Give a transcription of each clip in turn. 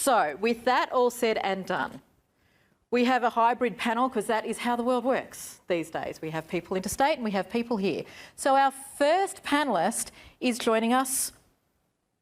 So with that all said and done, we have a hybrid panel because that is how the world works these days. We have people interstate and we have people here. So our first panellist is joining us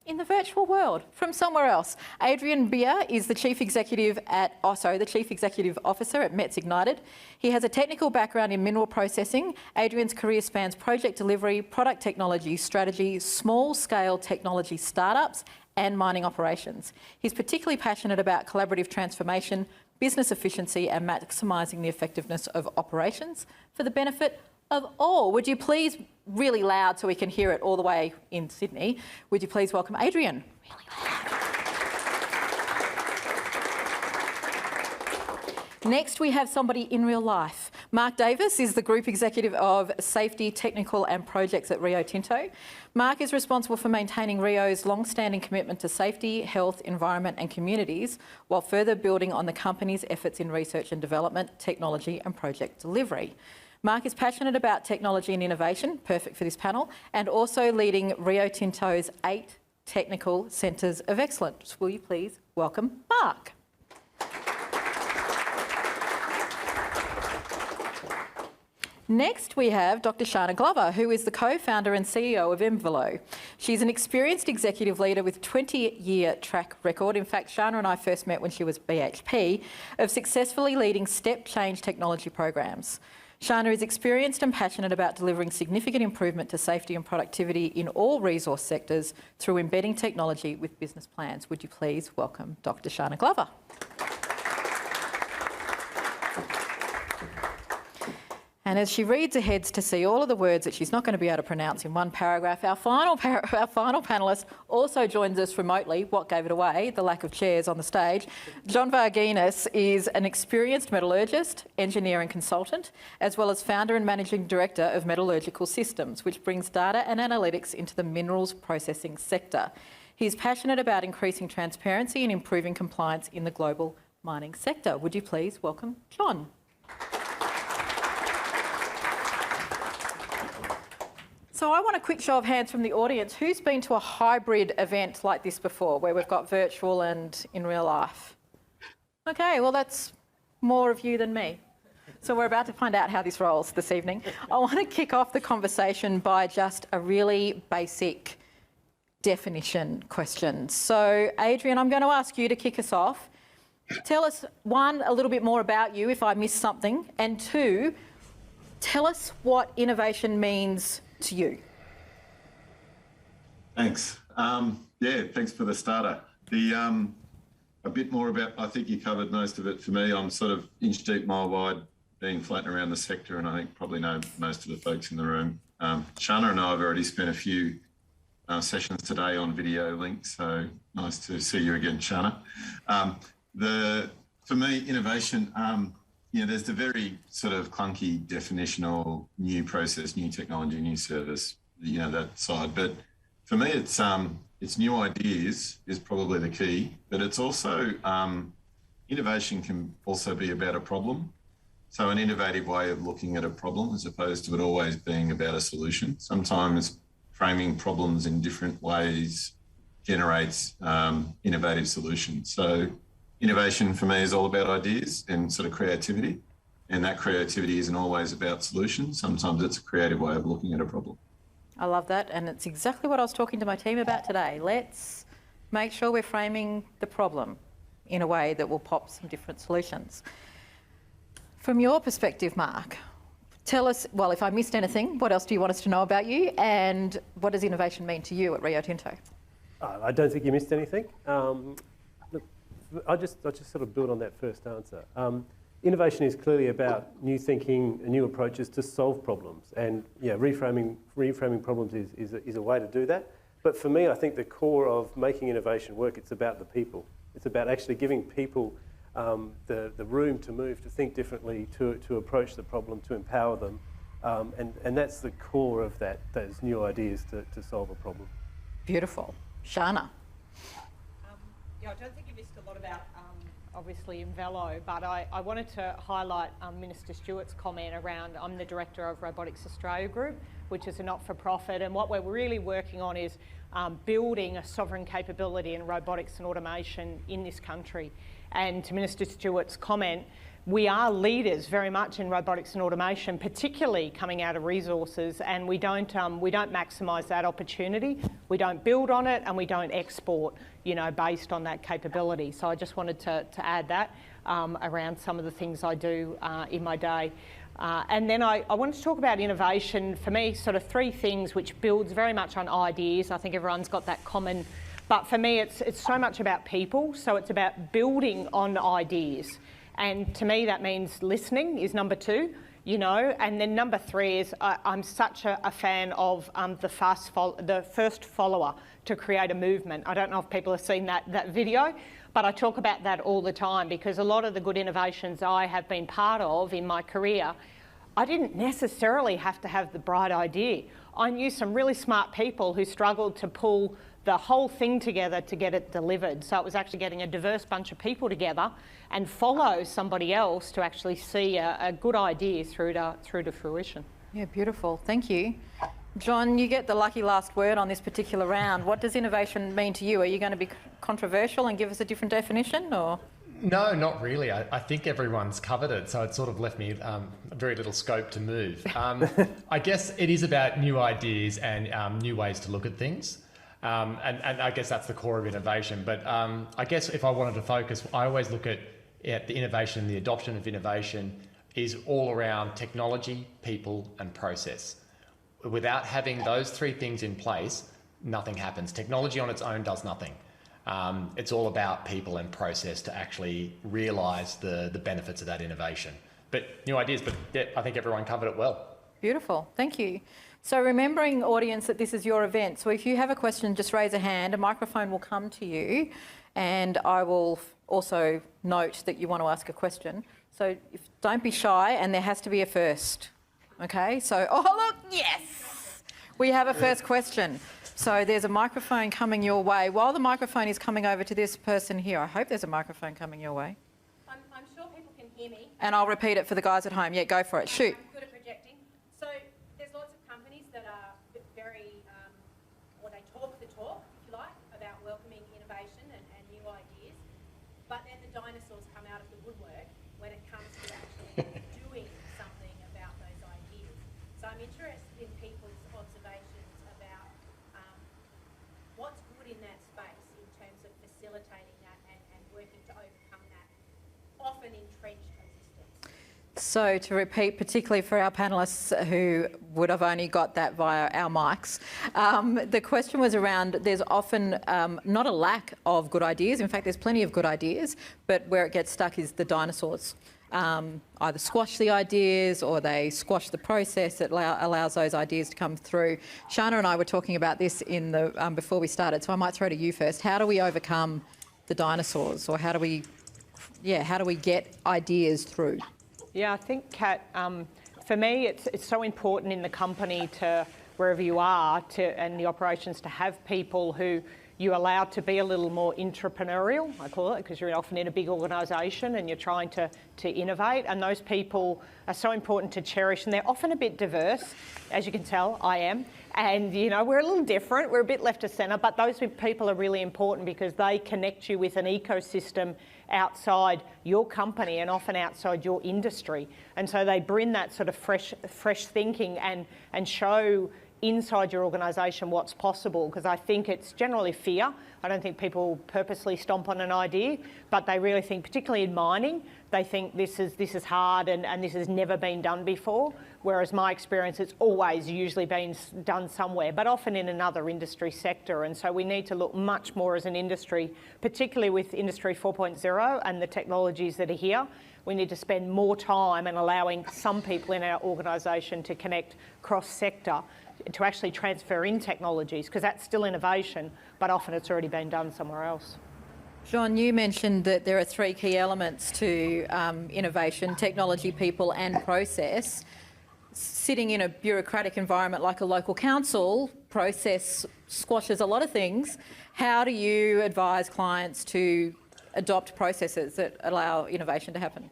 in the virtual world from somewhere else. Adrian Beer is the Chief Executive Officer at Metz Ignited. He has a technical background in mineral processing. Adrian's career spans project delivery, product technology, strategy, small-scale technology startups and mining operations. He's particularly passionate about collaborative transformation, business efficiency and maximising the effectiveness of operations for the benefit of all. Would you please, really loud so we can hear it all the way in Sydney, would you please welcome Adrian? Really loud. Next, we have somebody in real life. Mark Davis is the Group Executive of Safety, Technical and Projects at Rio Tinto. Mark is responsible for maintaining Rio's long-standing commitment to safety, health, environment and communities, while further building on the company's efforts in research and development, technology and project delivery. Mark is passionate about technology and innovation, perfect for this panel, and also leading Rio Tinto's 8 technical centres of excellence. Will you please welcome Mark? Next, we have Dr. Shana Glover, who is the co-founder and CEO of Envelo. She's an experienced executive leader with a 20-year track record. In fact, Shana and I first met when she was BHP, of successfully leading step change technology programs. Shana is experienced and passionate about delivering significant improvement to safety and productivity in all resource sectors through embedding technology with business plans. Would you please welcome Dr. Shana Glover? And as she reads ahead to see all of the words that she's not going to be able to pronounce in one paragraph, our final panellist also joins us remotely. What gave it away? The lack of chairs on the stage. John Varginis is an experienced metallurgist, engineer and consultant, as well as founder and managing director of Metallurgical Systems, which brings data and analytics into the minerals processing sector. He's passionate about increasing transparency and improving compliance in the global mining sector. Would you please welcome John? So I want a quick show of hands from the audience. Who's been to a hybrid event like this before, where we've got virtual and in real life? Okay, well that's more of you than me. So we're about to find out how this rolls this evening. I want to kick off the conversation by just a really basic definition question. So Adrian, I'm going to ask you to kick us off. Tell us, one, a little bit more about you if I missed something, and two, tell us what innovation means to you. Thanks. Yeah, thanks for the starter. A bit more about, I think you covered most of it for me. I'm sort of inch deep, mile wide, being flat around the sector, and I think probably know most of the folks in the room. Shana and I have already spent a few sessions today on video links, so nice to see you again, Shana. For me, innovation, there's the very sort of clunky definitional new process, new technology, new service, that side. But for me, it's new ideas is probably the key, but it's also, innovation can also be about a problem. So an innovative way of looking at a problem as opposed to it always being about a solution. Sometimes framing problems in different ways generates innovative solutions. So innovation for me is all about ideas and sort of creativity. And that creativity isn't always about solutions. Sometimes it's a creative way of looking at a problem. I love that. And it's exactly what I was talking to my team about today. Let's make sure we're framing the problem in a way that will pop some different solutions. From your perspective, Mark, tell us, well, if I missed anything, what else do you want us to know about you? And what does innovation mean to you at Rio Tinto? I don't think you missed anything. I just sort of build on that first answer. Innovation is clearly about new thinking and new approaches to solve problems, and reframing problems is a way to do that. But for me, I think the core of making innovation work, it's about the people. It's about actually giving people the room to move, to think differently, to approach the problem, to empower them, and that's the core of those new ideas to solve a problem. Beautiful. Shana. I don't think you missed a lot about, obviously, Envelo, but I wanted to highlight Minister Stewart's comment around, I'm the Director of Robotics Australia Group, which is a not-for-profit, and what we're really working on is building a sovereign capability in robotics and automation in this country. And to Minister Stewart's comment, we are leaders very much in robotics and automation, particularly coming out of resources, and we don't maximise that opportunity. We don't build on it, and we don't export, based on that capability. So I just wanted to add that around some of the things I do in my day. And then I wanted to talk about innovation. For me, sort of three things which builds very much on ideas. I think everyone's got that common, but for me, it's so much about people. So it's about building on ideas. And to me, that means listening is number two, and then number three is I'm such a fan of the first follower to create a movement. I don't know if people have seen that video, but I talk about that all the time because a lot of the good innovations I have been part of in my career, I didn't necessarily have to have the bright idea. I knew some really smart people who struggled to pull the whole thing together to get it delivered. So it was actually getting a diverse bunch of people together and follow somebody else to actually see a good idea through to fruition. Yeah, beautiful. Thank you. John, you get the lucky last word on this particular round. What does innovation mean to you? Are you going to be controversial and give us a different definition, or...? No, not really. I think everyone's covered it, so it sort of left me very little scope to move. I guess it is about new ideas and new ways to look at things. And I guess that's the core of innovation. But I guess if I wanted to focus, I always look at the innovation, the adoption of innovation is all around technology, people and process. Without having those three things in place, nothing happens. Technology on its own does nothing. It's all about people and process to actually realise the benefits of that innovation. But new ideas, but yeah, I think everyone covered it well. Beautiful, thank you. So remembering, audience, that this is your event. So if you have a question, just raise a hand. A microphone will come to you, and I will also note that you want to ask a question. So don't be shy, and there has to be a first. Okay, so, oh look, yes! We have a first question. So there's a microphone coming your way. While the microphone is coming over to this person here, I hope there's a microphone coming your way. I'm sure people can hear me. And I'll repeat it for the guys at home. Yeah, go for it. Shoot. I'm good at projecting. So there's lots of companies that are very, or they talk the talk, if you like, about welcoming innovation and new ideas. But then the dinosaurs come out of the woodwork when it comes to actually doing something about those ideas. So I'm interested in people's observations about what's good in that space in terms of facilitating that and working to overcome that often entrenched resistance. So to repeat, particularly for our panellists who would have only got that via our mics, the question was around there's often not a lack of good ideas. In fact, there's plenty of good ideas, but where it gets stuck is the dinosaurs. Either squash the ideas or they squash the process that allows those ideas to come through. Shana and I were talking about this in the before we started, so I might throw to you first. How do we overcome the dinosaurs, or how do we get ideas through? Yeah, I think, Kat, for me, it's so important in the company to, wherever you are, and the operations, to have people who you allow to be a little more entrepreneurial, I call it, because you're often in a big organisation and you're trying to innovate, and those people are so important to cherish, and they're often a bit diverse, as you can tell, I am, and we're a little different, we're a bit left of centre, but those people are really important because they connect you with an ecosystem outside your company and often outside your industry, and so they bring that sort of fresh thinking and show inside your organisation what's possible, because I think it's generally fear. I don't think people purposely stomp on an idea, but they really think, particularly in mining, they think this is hard and this has never been done before, whereas my experience, it's always usually been done somewhere, but often in another industry sector. And so we need to look much more as an industry, particularly with Industry 4.0 and the technologies that are here. We need to spend more time and allowing some people in our organisation to connect cross-sector to actually transfer in technologies, because that's still innovation, but often it's already been done somewhere else. John, you mentioned that there are three key elements to innovation: technology, people and process. Sitting in a bureaucratic environment like a local council, process squashes a lot of things. How do you advise clients to adopt processes that allow innovation to happen?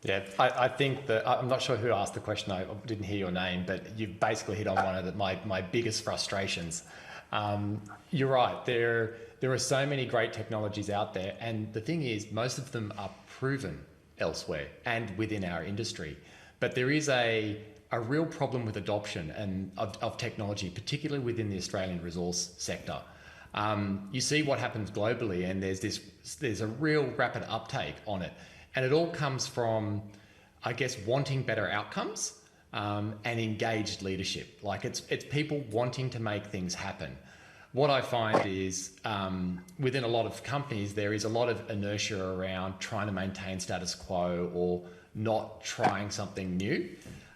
Yeah, I think that, I'm not sure who asked the question, I didn't hear your name, but you've basically hit on one of my biggest frustrations. You're right. There are so many great technologies out there, and the thing is, most of them are proven elsewhere and within our industry. But there is a real problem with adoption and of technology, particularly within the Australian resource sector. You see what happens globally, and there's a real rapid uptake on it, and it all comes from, I guess, wanting better outcomes and engaged leadership. Like it's people wanting to make things happen. What I find is within a lot of companies, there is a lot of inertia around trying to maintain status quo or not trying something new.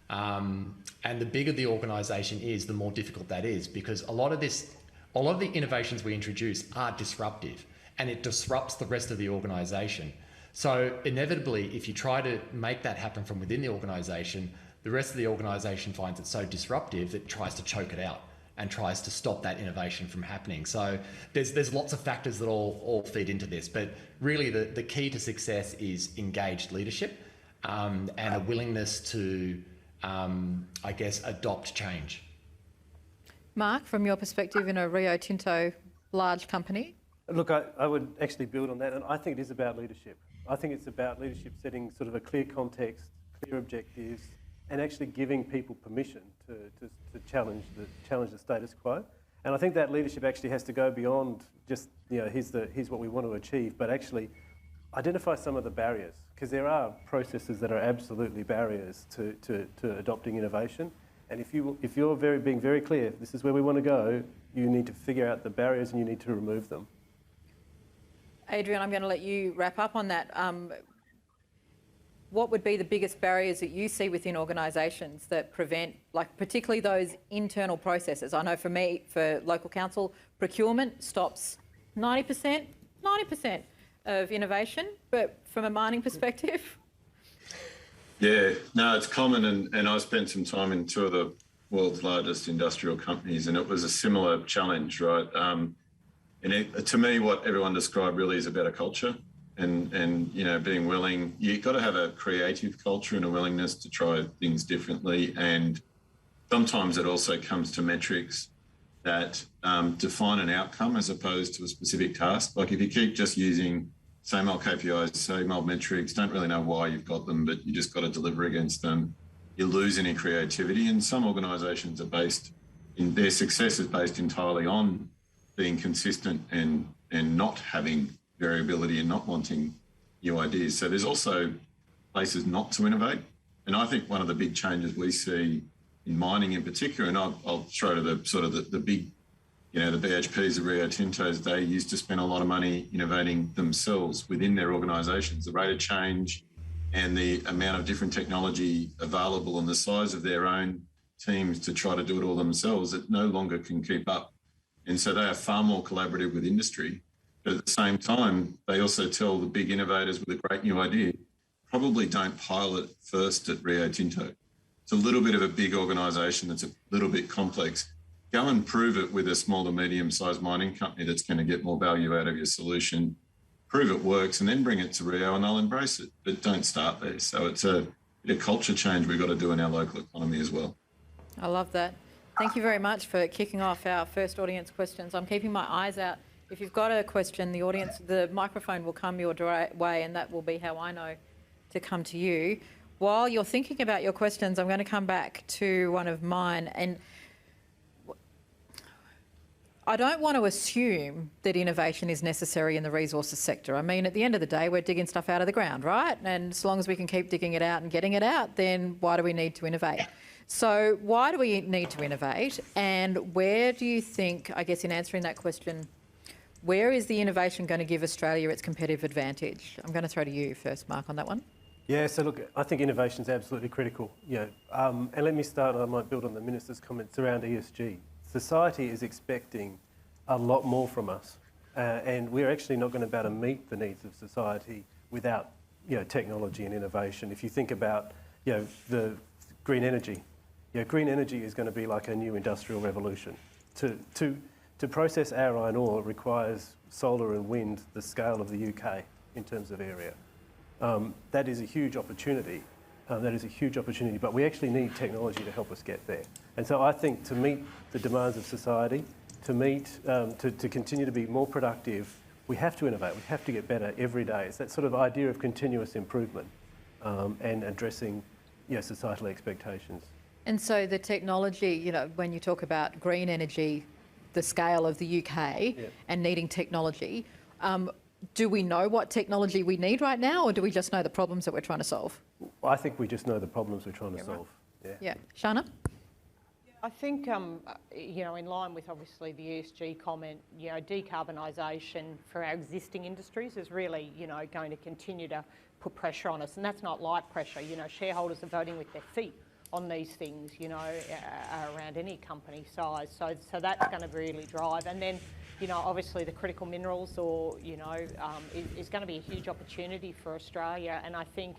And the bigger the organisation is, the more difficult that is, because a lot of the innovations we introduce are disruptive, and it disrupts the rest of the organisation. So inevitably, if you try to make that happen from within the organisation, the rest of the organisation finds it so disruptive that it tries to choke it out and tries to stop that innovation from happening. So there's lots of factors that all feed into this, but really the key to success is engaged leadership and a willingness to, I guess, adopt change. Mark, from your perspective in a Rio Tinto large company? Look, I would actually build on that, and I think it is about leadership. I think it's about leadership setting sort of a clear context, clear objectives, and actually giving people permission to challenge the status quo. And I think that leadership actually has to go beyond just, here's what we want to achieve, but actually identify some of the barriers, because there are processes that are absolutely barriers to adopting innovation. And if you're being very clear, this is where we want to go, you need to figure out the barriers and you need to remove them. Adrian, I'm going to let you wrap up on that. What would be the biggest barriers that you see within organisations that prevent, like particularly those internal processes? I know for me, for local council, procurement stops 90% of innovation, but from a mining perspective? Yeah, no, it's common, and I spent some time in two of the world's largest industrial companies, and it was a similar challenge, right? To me, what everyone described really is about a culture, and being willing. You've got to have a creative culture and a willingness to try things differently, and sometimes it also comes to metrics that define an outcome as opposed to a specific task. Like if you keep just using same old KPIs, same old metrics, don't really know why you've got them, but you just got to deliver against them, you lose any creativity. And some organisations are based in their success is based entirely on being consistent and not having variability and not wanting new ideas. So there's also places not to innovate. And I think one of the big changes we see in mining in particular, and I'll throw to the sort of the big, the BHPs, the Rio Tintos, they used to spend a lot of money innovating themselves within their organisations. The rate of change and the amount of different technology available and the size of their own teams to try to do it all themselves, it no longer can keep up. And so they are far more collaborative with industry. But at the same time, they also tell the big innovators with a great new idea, probably don't pilot first at Rio Tinto. It's a little bit of a big organisation that's a little bit complex. Go and prove it with a small to medium-sized mining company that's going to get more value out of your solution. Prove it works and then bring it to Rio and they'll embrace it. But don't start there. So it's a bit of culture change we've got to do in our local economy as well. I love that. Thank you very much for kicking off our first audience questions. I'm keeping my eyes out. If you've got a question, the microphone will come your way, and that will be how I know to come to you. While you're thinking about your questions, I'm going to come back to one of mine. And I don't want to assume that innovation is necessary in the resources sector. I mean, at the end of the day, we're digging stuff out of the ground, right? And as long as we can keep digging it out and getting it out, then why do we need to innovate? So why do we need to innovate? And where do you think, I guess in answering that question, where is the innovation going to give Australia its competitive advantage? I'm going to throw to you first, Mark, on that one. Yeah, so look, I think innovation is absolutely critical. And let me start, I might build on the Minister's comments around ESG. Society is expecting a lot more from us, and we're actually not going to be able to meet the needs of society without technology and innovation. If you think about the green energy, green energy is going to be like a new industrial revolution. To process our iron ore requires solar and wind the scale of the UK in terms of area. That is a huge opportunity. But we actually need technology to help us get there. And so I think to meet the demands of society, to meet, to continue to be more productive, we have to innovate. We have to get better every day. It's that sort of idea of continuous improvement and addressing, societal expectations. And so the technology, when you talk about green energy, the scale of the UK and needing technology, do we know what technology we need right now, or do we just know the problems that we're trying to solve? I think we just know the problems we're trying to solve. Yeah. Shana? I think, in line with obviously the ESG comment, decarbonisation for our existing industries is really, going to continue to put pressure on us, and that's not light pressure. Shareholders are voting with their feet on these things, around any company size. So that's going to really drive. And then, obviously the critical minerals is going to be a huge opportunity for Australia. And I think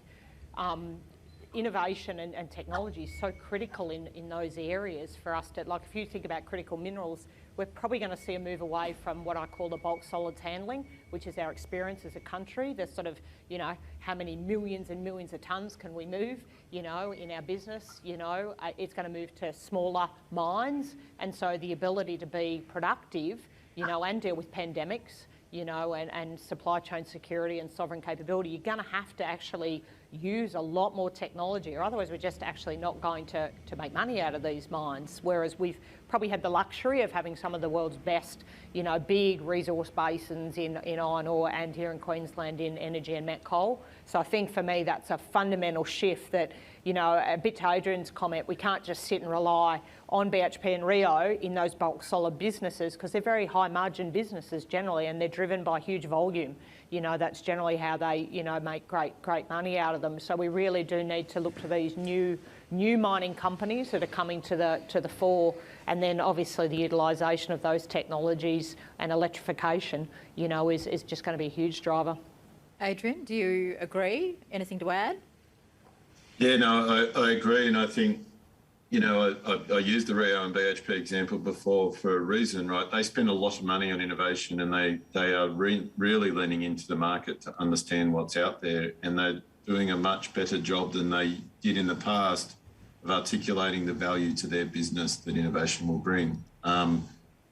innovation and technology is so critical in those areas for us to, like, if you think about critical minerals, we're probably going to see a move away from what I call the bulk solids handling, which is our experience as a country. There's sort of, how many millions and millions of tonnes can we move, in our business, it's going to move to smaller mines. And so the ability to be productive, and deal with pandemics, and supply chain security and sovereign capability, you're going to have to actually use a lot more technology, or otherwise we're just actually not going to make money out of these mines. Whereas we've probably had the luxury of having some of the world's best, big resource basins in iron ore, and here in Queensland in energy and met coal. So I think for me that's a fundamental shift that, a bit to Adrian's comment, we can't just sit and rely on BHP and Rio in those bulk solid businesses, because they're very high margin businesses generally, and they're driven by huge volume. That's generally how they, make great money out of them. So we really do need to look to these new mining companies that are coming to the fore, and then obviously the utilisation of those technologies and electrification, is just going to be a huge driver. Adrian, do you agree? Anything to add? Yeah, no, I agree, and I think, I used the Rio and BHP example before for a reason, right? They spend a lot of money on innovation, and they are really leaning into the market to understand what's out there, and they're doing a much better job than they did in the past of articulating the value to their business that innovation will bring. And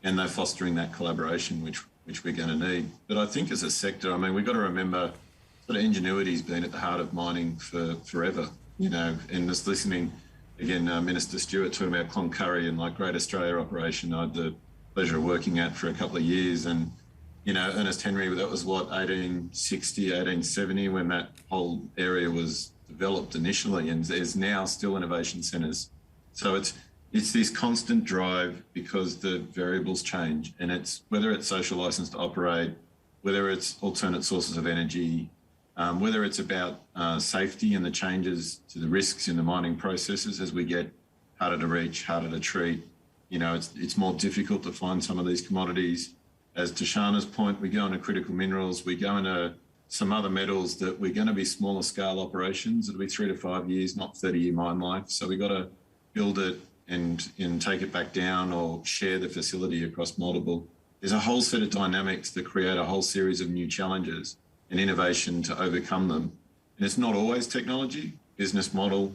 they're fostering that collaboration, which we're going to need. But I think as a sector, we've got to remember sort of ingenuity's been at the heart of mining for forever, and just listening, again, Minister Stewart talking about Cloncurry and like Great Australia operation, I had the pleasure of working at for a couple of years. And, Ernest Henry, that was what, 1860, 1870, when that whole area was developed initially, and there's now still innovation centres. So it's this constant drive because the variables change, and it's whether it's social licence to operate, whether it's alternate sources of energy, whether it's about safety and the changes to the risks in the mining processes as we get harder to reach, harder to treat. It's more difficult to find some of these commodities. As to Shana's point, we go into critical minerals, we go into some other metals that we're going to be smaller scale operations. It'll be 3 to 5 years, not 30-year mine life. So we've got to build it and take it back down, or share the facility across multiple. There's a whole set of dynamics that create a whole series of new challenges and innovation to overcome them. And it's not always technology, business model,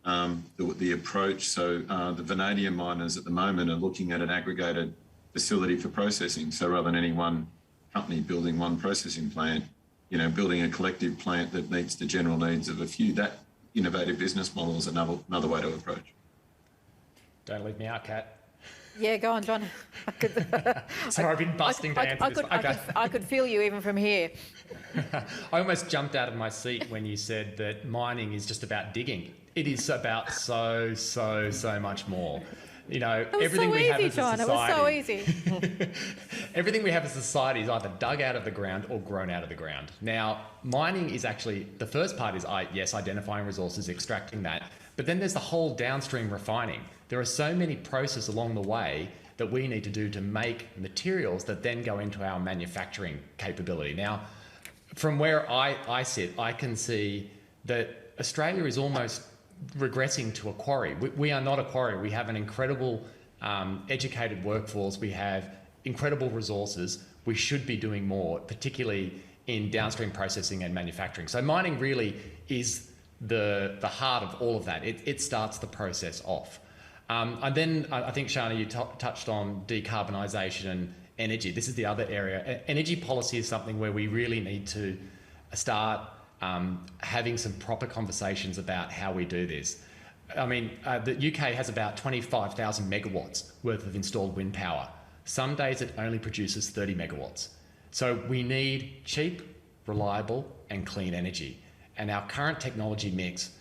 the approach. So the vanadium miners at the moment are looking at an aggregated facility for processing. So rather than any one company building one processing plant, building a collective plant that meets the general needs of a few, that innovative business model is another way to approach. Don't leave me out, Kat. Yeah, go on, John. Sorry, I've been busting to answer this. Okay. I could feel you even from here. I almost jumped out of my seat when you said that mining is just about digging. It is about so much more. Everything we have as a society. It was so easy. Everything we have as a society is either dug out of the ground or grown out of the ground. Now, mining is actually, the first part is, yes, identifying resources, extracting that. But then there's the whole downstream refining. There are so many processes along the way that we need to do to make materials that then go into our manufacturing capability. Now, from where I sit, I can see that Australia is almost regressing to a quarry. We are not a quarry. We have an incredible educated workforce. We have incredible resources. We should be doing more, particularly in downstream processing and manufacturing. So mining really is the heart of all of that. It starts the process off. And then I think, Shana, you touched on decarbonisation and energy. This is the other area. Energy policy is something where we really need to start having some proper conversations about how we do this. I mean, the UK has about 25,000 megawatts worth of installed wind power. Some days it only produces 30 megawatts. So we need cheap, reliable and clean energy. And our current technology mix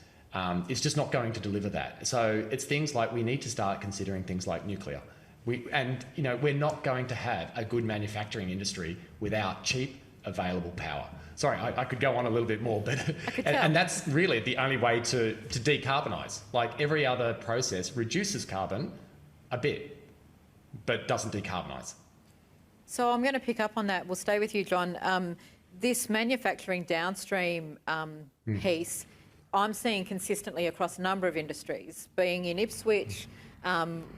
is just not going to deliver that. So it's things like we need to start considering things like nuclear. We're not going to have a good manufacturing industry without cheap, available power. Sorry, I could go on a little bit more, but and that's really the only way to decarbonise. Like every other process reduces carbon a bit, but doesn't decarbonise. So I'm going to pick up on that. We'll stay with you, John. This manufacturing downstream piece, I'm seeing consistently across a number of industries. Being in Ipswich,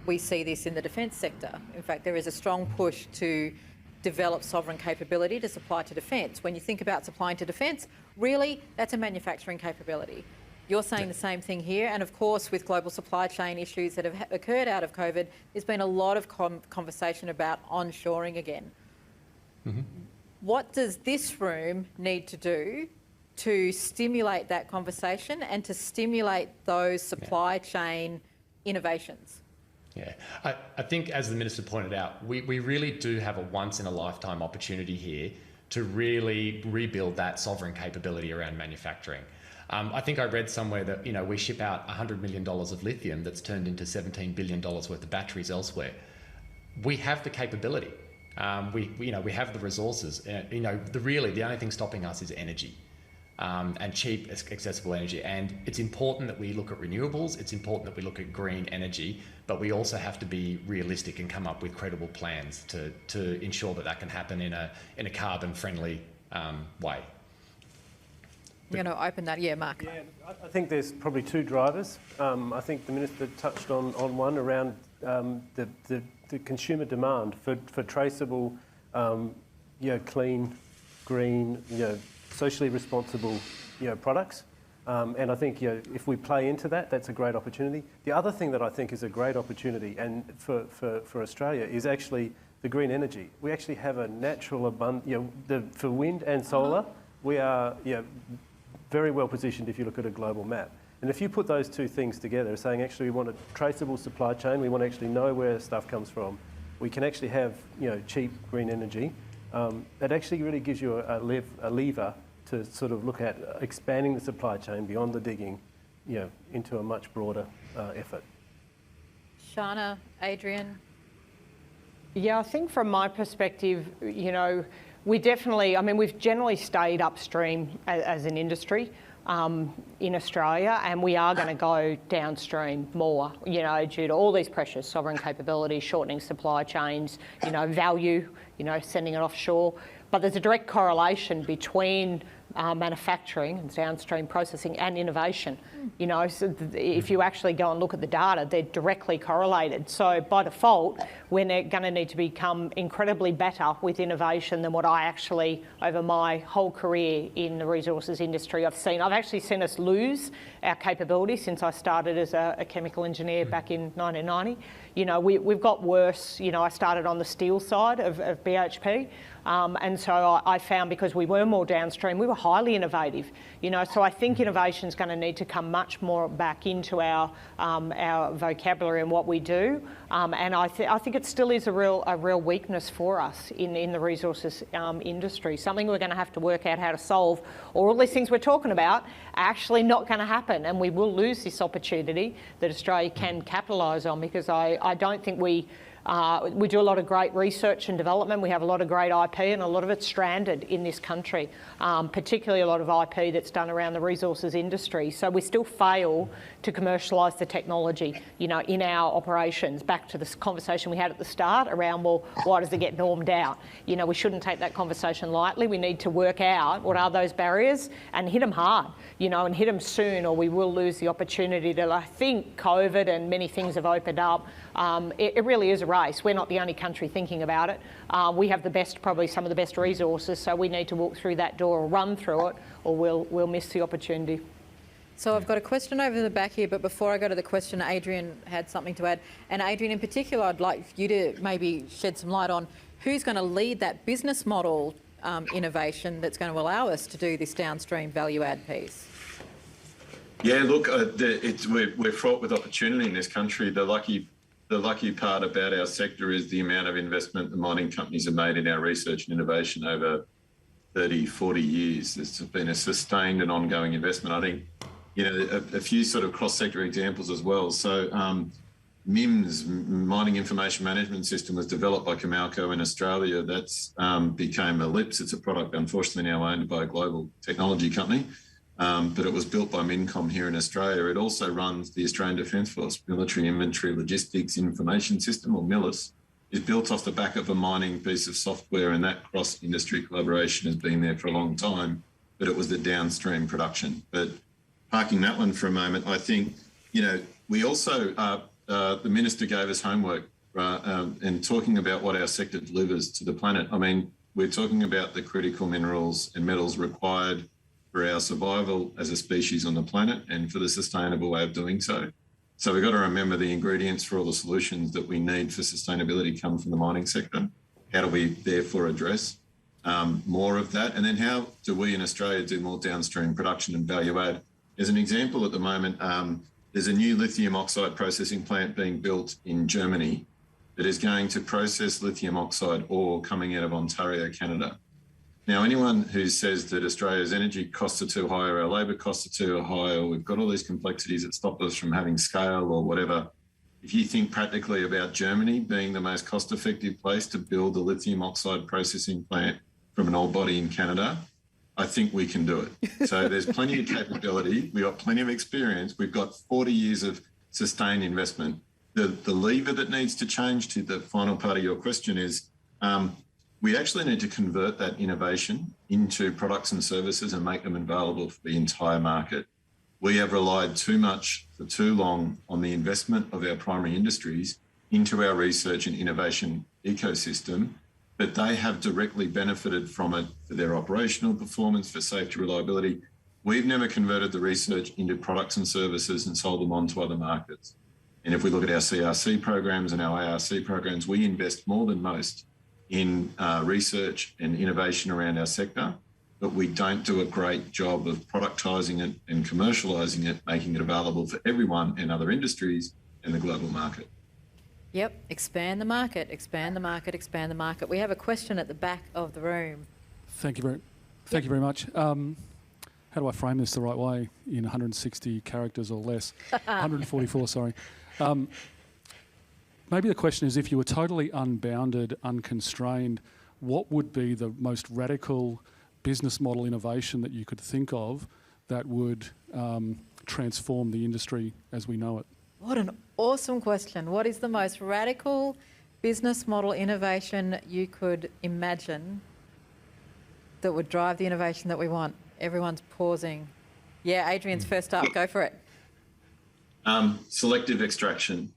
we see this in the defence sector. In fact, there is a strong push to develop sovereign capability to supply to defence. When you think about supplying to defence, really, that's a manufacturing capability. You're saying the same thing here, and of course, with global supply chain issues that have occurred out of COVID, there's been a lot of conversation about onshoring again. Mm-hmm. What does this room need to do to stimulate that conversation and to stimulate those supply chain innovations? Yeah, I think, as the Minister pointed out, we really do have a once-in-a-lifetime opportunity here to really rebuild that sovereign capability around manufacturing. I think I read somewhere that we ship out $100 million of lithium that's turned into $17 billion worth of batteries elsewhere. We have the capability. We have the resources. The only thing stopping us is energy. And cheap, accessible energy. And it's important that we look at renewables, it's important that we look at green energy, but we also have to be realistic and come up with credible plans to ensure that can happen in a carbon-friendly way. I'm going to open that. Yeah, Mark. Yeah, I think there's probably two drivers. I think the Minister touched on one around the consumer demand for traceable, clean, green, socially responsible, products, and I think if we play into that, that's a great opportunity. The other thing that I think is a great opportunity, and for Australia, is actually the green energy. We actually have a natural abundance. For wind and solar, we are very well positioned if you look at a global map. And if you put those two things together, saying actually we want a traceable supply chain, we want to actually know where stuff comes from, we can actually have cheap green energy. That actually really gives you a lever to sort of look at expanding the supply chain beyond the digging, into a much broader effort. Shana, Adrian? Yeah, I think from my perspective, we definitely, we've generally stayed upstream as an industry in Australia, and we are going to go downstream more, due to all these pressures, sovereign capability, shortening supply chains, value, sending it offshore. But there's a direct correlation between manufacturing and downstream processing and innovation. So if you actually go and look at the data, they're directly correlated. So by default, we're going to need to become incredibly better with innovation than what I actually, over my whole career in the resources industry, I've actually seen us lose our capability since I started as a chemical engineer back in 1990. We've got worse. I started on the steel side of BHP. And so I found, because we were more downstream, we were highly innovative. So I think innovation is going to need to come much more back into our vocabulary and what we do. And I think it still is a real weakness for us in the resources industry. Something we're going to have to work out how to solve. Or all these things we're talking about are actually not going to happen, and we will lose this opportunity that Australia can capitalise on, because I don't think we do a lot of great research and development. We have a lot of great IP, and a lot of it's stranded in this country, particularly a lot of IP that's done around the resources industry. So we still fail to commercialise the technology, in our operations. Back to this conversation we had at the start around, well, why does it get normed out? We shouldn't take that conversation lightly. We need to work out what are those barriers and hit them hard, and hit them soon, or we will lose the opportunity that I think COVID and many things have opened up. It really is a race. We're not the only country thinking about it. We have probably some of the best resources, so we need to walk through that door or run through it, or we'll miss the opportunity. So I've got a question over the back here, but before I go to the question, Adrian had something to add. And Adrian, in particular, I'd like you to maybe shed some light on who's going to lead that business model innovation that's going to allow us to do this downstream value add piece. Yeah, look, we're fraught with opportunity in this country. The lucky part about our sector is the amount of investment the mining companies have made in our research and innovation over 30, 40 years. It's been a sustained and ongoing investment. I think, a few sort of cross-sector examples as well. So MIMS, Mining Information Management System, was developed by Comalco in Australia. That's became Ellipse. It's a product, unfortunately, now owned by a global technology company. But it was built by Mincom here in Australia. It also runs the Australian Defence Force Military Inventory Logistics Information System, or MILIS, is built off the back of a mining piece of software, and that cross-industry collaboration has been there for a long time, but it was the downstream production. But parking that one for a moment, I think, we also, the Minister gave us homework and talking about what our sector delivers to the planet. I mean, we're talking about the critical minerals and metals required for our survival as a species on the planet and for the sustainable way of doing so. So we've got to remember the ingredients for all the solutions that we need for sustainability come from the mining sector. How do we therefore address more of that? And then how do we in Australia do more downstream production and value add? As an example, at the moment, there's a new lithium oxide processing plant being built in Germany that is going to process lithium oxide ore coming out of Ontario, Canada. Now, anyone who says that Australia's energy costs are too high or our labour costs are too high or we've got all these complexities that stop us from having scale or whatever, if you think practically about Germany being the most cost-effective place to build a lithium oxide processing plant from an ore body in Canada, I think we can do it. So there's plenty of capability. We've got plenty of experience. We've got 40 years of sustained investment. The lever that needs to change, to the final part of your question, is we actually need to convert that innovation into products and services and make them available for the entire market. We have relied too much for too long on the investment of our primary industries into our research and innovation ecosystem, but they have directly benefited from it for their operational performance, for safety, reliability. We've never converted the research into products and services and sold them on to other markets. And if we look at our CRC programs and our ARC programs, we invest more than most in research and innovation around our sector, but we don't do a great job of productising it and commercialising it, making it available for everyone and other industries in the global market. Yep, expand the market, expand the market, expand the market. We have a question at the back of the room. Thank you very much. How do I frame this the right way in 160 characters or less? 144, sorry. Maybe the question is, if you were totally unbounded, unconstrained, what would be the most radical business model innovation that you could think of that would transform the industry as we know it? What an awesome question. What is the most radical business model innovation you could imagine that would drive the innovation that we want? Everyone's pausing. Yeah, Adrian's first up. Go for it. Selective extraction.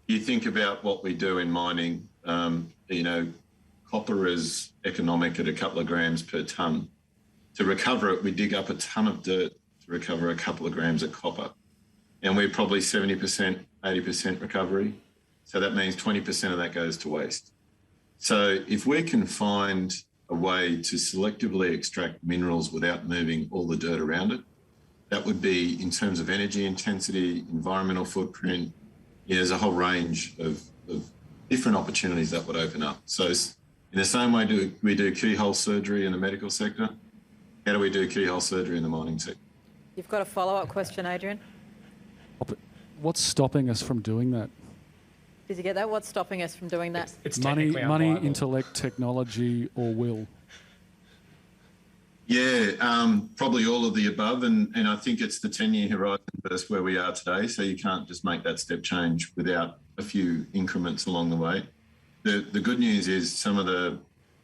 You think about what we do in mining, copper is economic at a couple of grams per tonne. To recover it, we dig up a tonne of dirt to recover a couple of grams of copper. And we're probably 70%, 80% recovery. So that means 20% of that goes to waste. So if we can find a way to selectively extract minerals without moving all the dirt around it, that would be, in terms of energy intensity, environmental footprint, there's a whole range of different opportunities that would open up. So in the same way we do keyhole surgery in the medical sector, how do we do keyhole surgery in the mining sector? You've got a follow-up question, Adrian? What's stopping us from doing that? Did you get that? What's stopping us from doing that? It's Money, technically unviable. intellect, technology, or will? Yeah, probably all of the above. And I think it's the 10-year horizon versus where we are today. So you can't just make that step change without a few increments along the way. The good news is some of the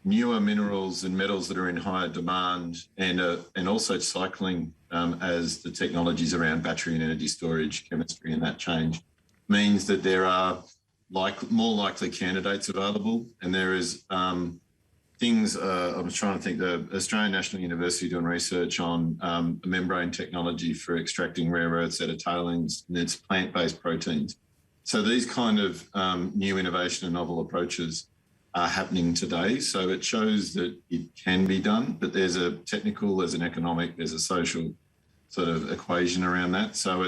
newer minerals and metals that are in higher demand and also cycling as the technologies around battery and energy storage, chemistry and that change means that there are more likely candidates available, and there is things, I was trying to think, the Australian National University doing research on a membrane technology for extracting rare earths out of tailings, and it's plant-based proteins. So these kind of new innovation and novel approaches are happening today. So it shows that it can be done, but there's a technical, there's an economic, there's a social sort of equation around that. So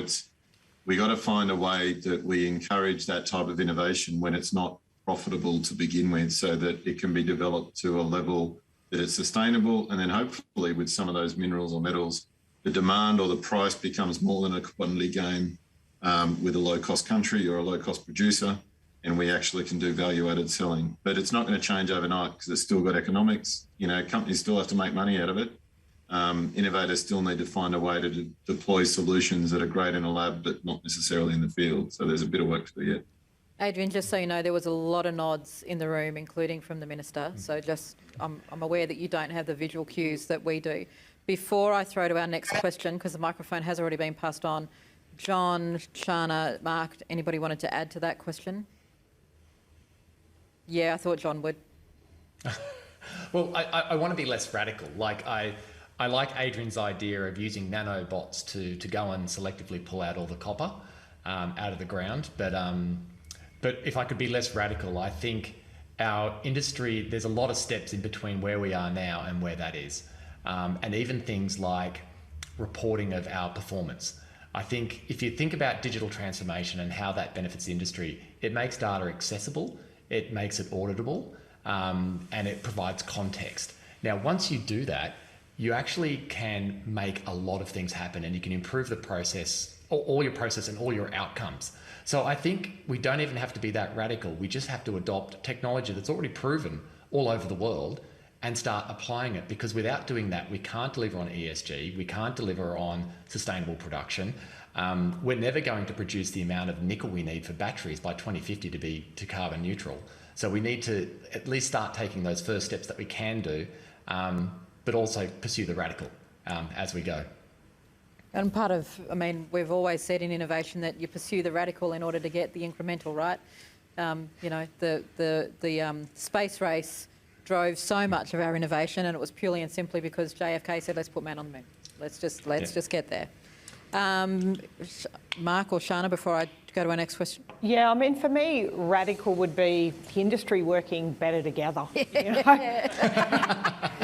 we got to find a way that we encourage that type of innovation when it's not profitable to begin with, so that it can be developed to a level that it's sustainable. And then hopefully with some of those minerals or metals, the demand or the price becomes more than a quantity game with a low cost country or a low cost producer, and we actually can do value added selling. But it's not going to change overnight because it's still got economics. You know, companies still have to make money out of it. Innovators still need to find a way to deploy solutions that are great in a lab, but not necessarily in the field. So there's a bit of work to do yet. Adrian, just so you know, there was a lot of nods in the room, including from the Minister. So I'm aware that you don't have the visual cues that we do. Before I throw to our next question, because the microphone has already been passed on, John, Shana, Mark, anybody wanted to add to that question? Yeah, I thought John would. Well, I want to be less radical. Like I like Adrian's idea of using nanobots to go and selectively pull out all the copper out of the ground. But if I could be less radical, I think our industry, there's a lot of steps in between where we are now and where that is. And even things like reporting of our performance. I think if you think about digital transformation and how that benefits the industry, it makes data accessible, it makes it auditable, and it provides context. Now, once you do that, you actually can make a lot of things happen, and you can improve the process, all your process and all your outcomes. So I think we don't even have to be that radical. We just have to adopt technology that's already proven all over the world and start applying it, because without doing that, we can't deliver on ESG, we can't deliver on sustainable production. We're never going to produce the amount of nickel we need for batteries by 2050 to carbon neutral. So we need to at least start taking those first steps that we can do, but also pursue the radical as we go. And part of, I mean, we've always said in innovation that you pursue the radical in order to get the incremental, right? You know, the space race drove so much of our innovation, and it was purely and simply because JFK said, let's put man on the moon. Let's just get there. Mark or Shana, before I go to our next question. Yeah, I mean, for me, radical would be the industry working better together. You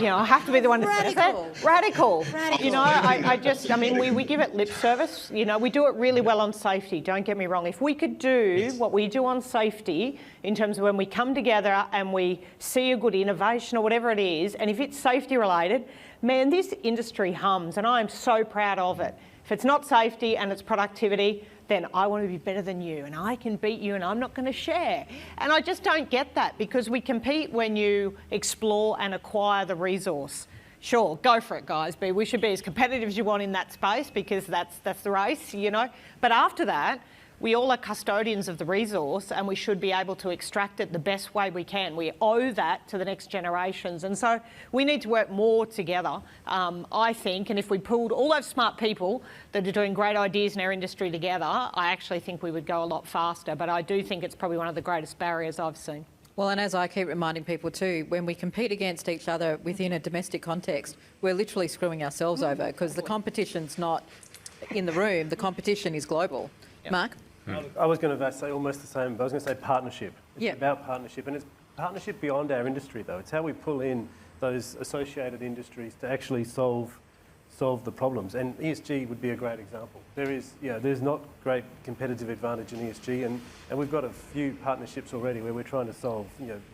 know? I have to be the one to say that. Radical. You know, I mean, we give it lip service. You know, we do it really well on safety, don't get me wrong. If we could do what we do on safety in terms of when we come together and we see a good innovation or whatever it is, and if it's safety related, man, this industry hums, and I am so proud of it. If it's not safety and it's productivity, then I want to be better than you, and I can beat you, and I'm not going to share. And I just don't get that, because we compete when you explore and acquire the resource. Sure, go for it, guys. We should be as competitive as you want in that space, because that's the race, you know. But after that, we all are custodians of the resource, and we should be able to extract it the best way we can. We owe that to the next generations. And so we need to work more together, I think. And if we pulled all those smart people that are doing great ideas in our industry together, I actually think we would go a lot faster. But I do think it's probably one of the greatest barriers I've seen. Well, and as I keep reminding people too, when we compete against each other within a domestic context, we're literally screwing ourselves over, because the competition's not in the room, the competition is global. Yep. Mark? I was going to say almost the same, but I was going to say partnership. It's Yep. about partnership, and it's partnership beyond our industry, though. It's how we pull in those associated industries to actually solve the problems. And ESG would be a great example. There's not great competitive advantage in ESG, and we've got a few partnerships already where we're trying to solve,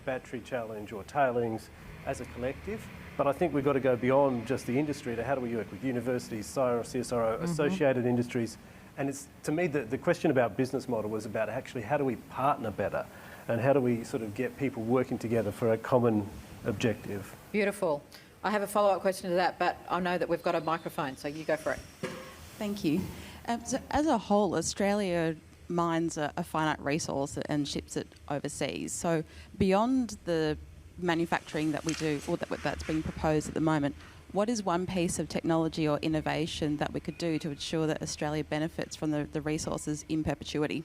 battery challenge or tailings as a collective. But I think we've got to go beyond just the industry to how do we work with universities, CSIRO, associated industries. And it's, to me, the question about business model was about actually how do we partner better, and how do we sort of get people working together for a common objective. Beautiful. I have a follow-up question to that, but I know that we've got a microphone, so you go for it. Thank you. So as a whole, Australia mines a finite resource and ships it overseas. So beyond the manufacturing that we do, or that's being proposed at the moment, what is one piece of technology or innovation that we could do to ensure that Australia benefits from the resources in perpetuity?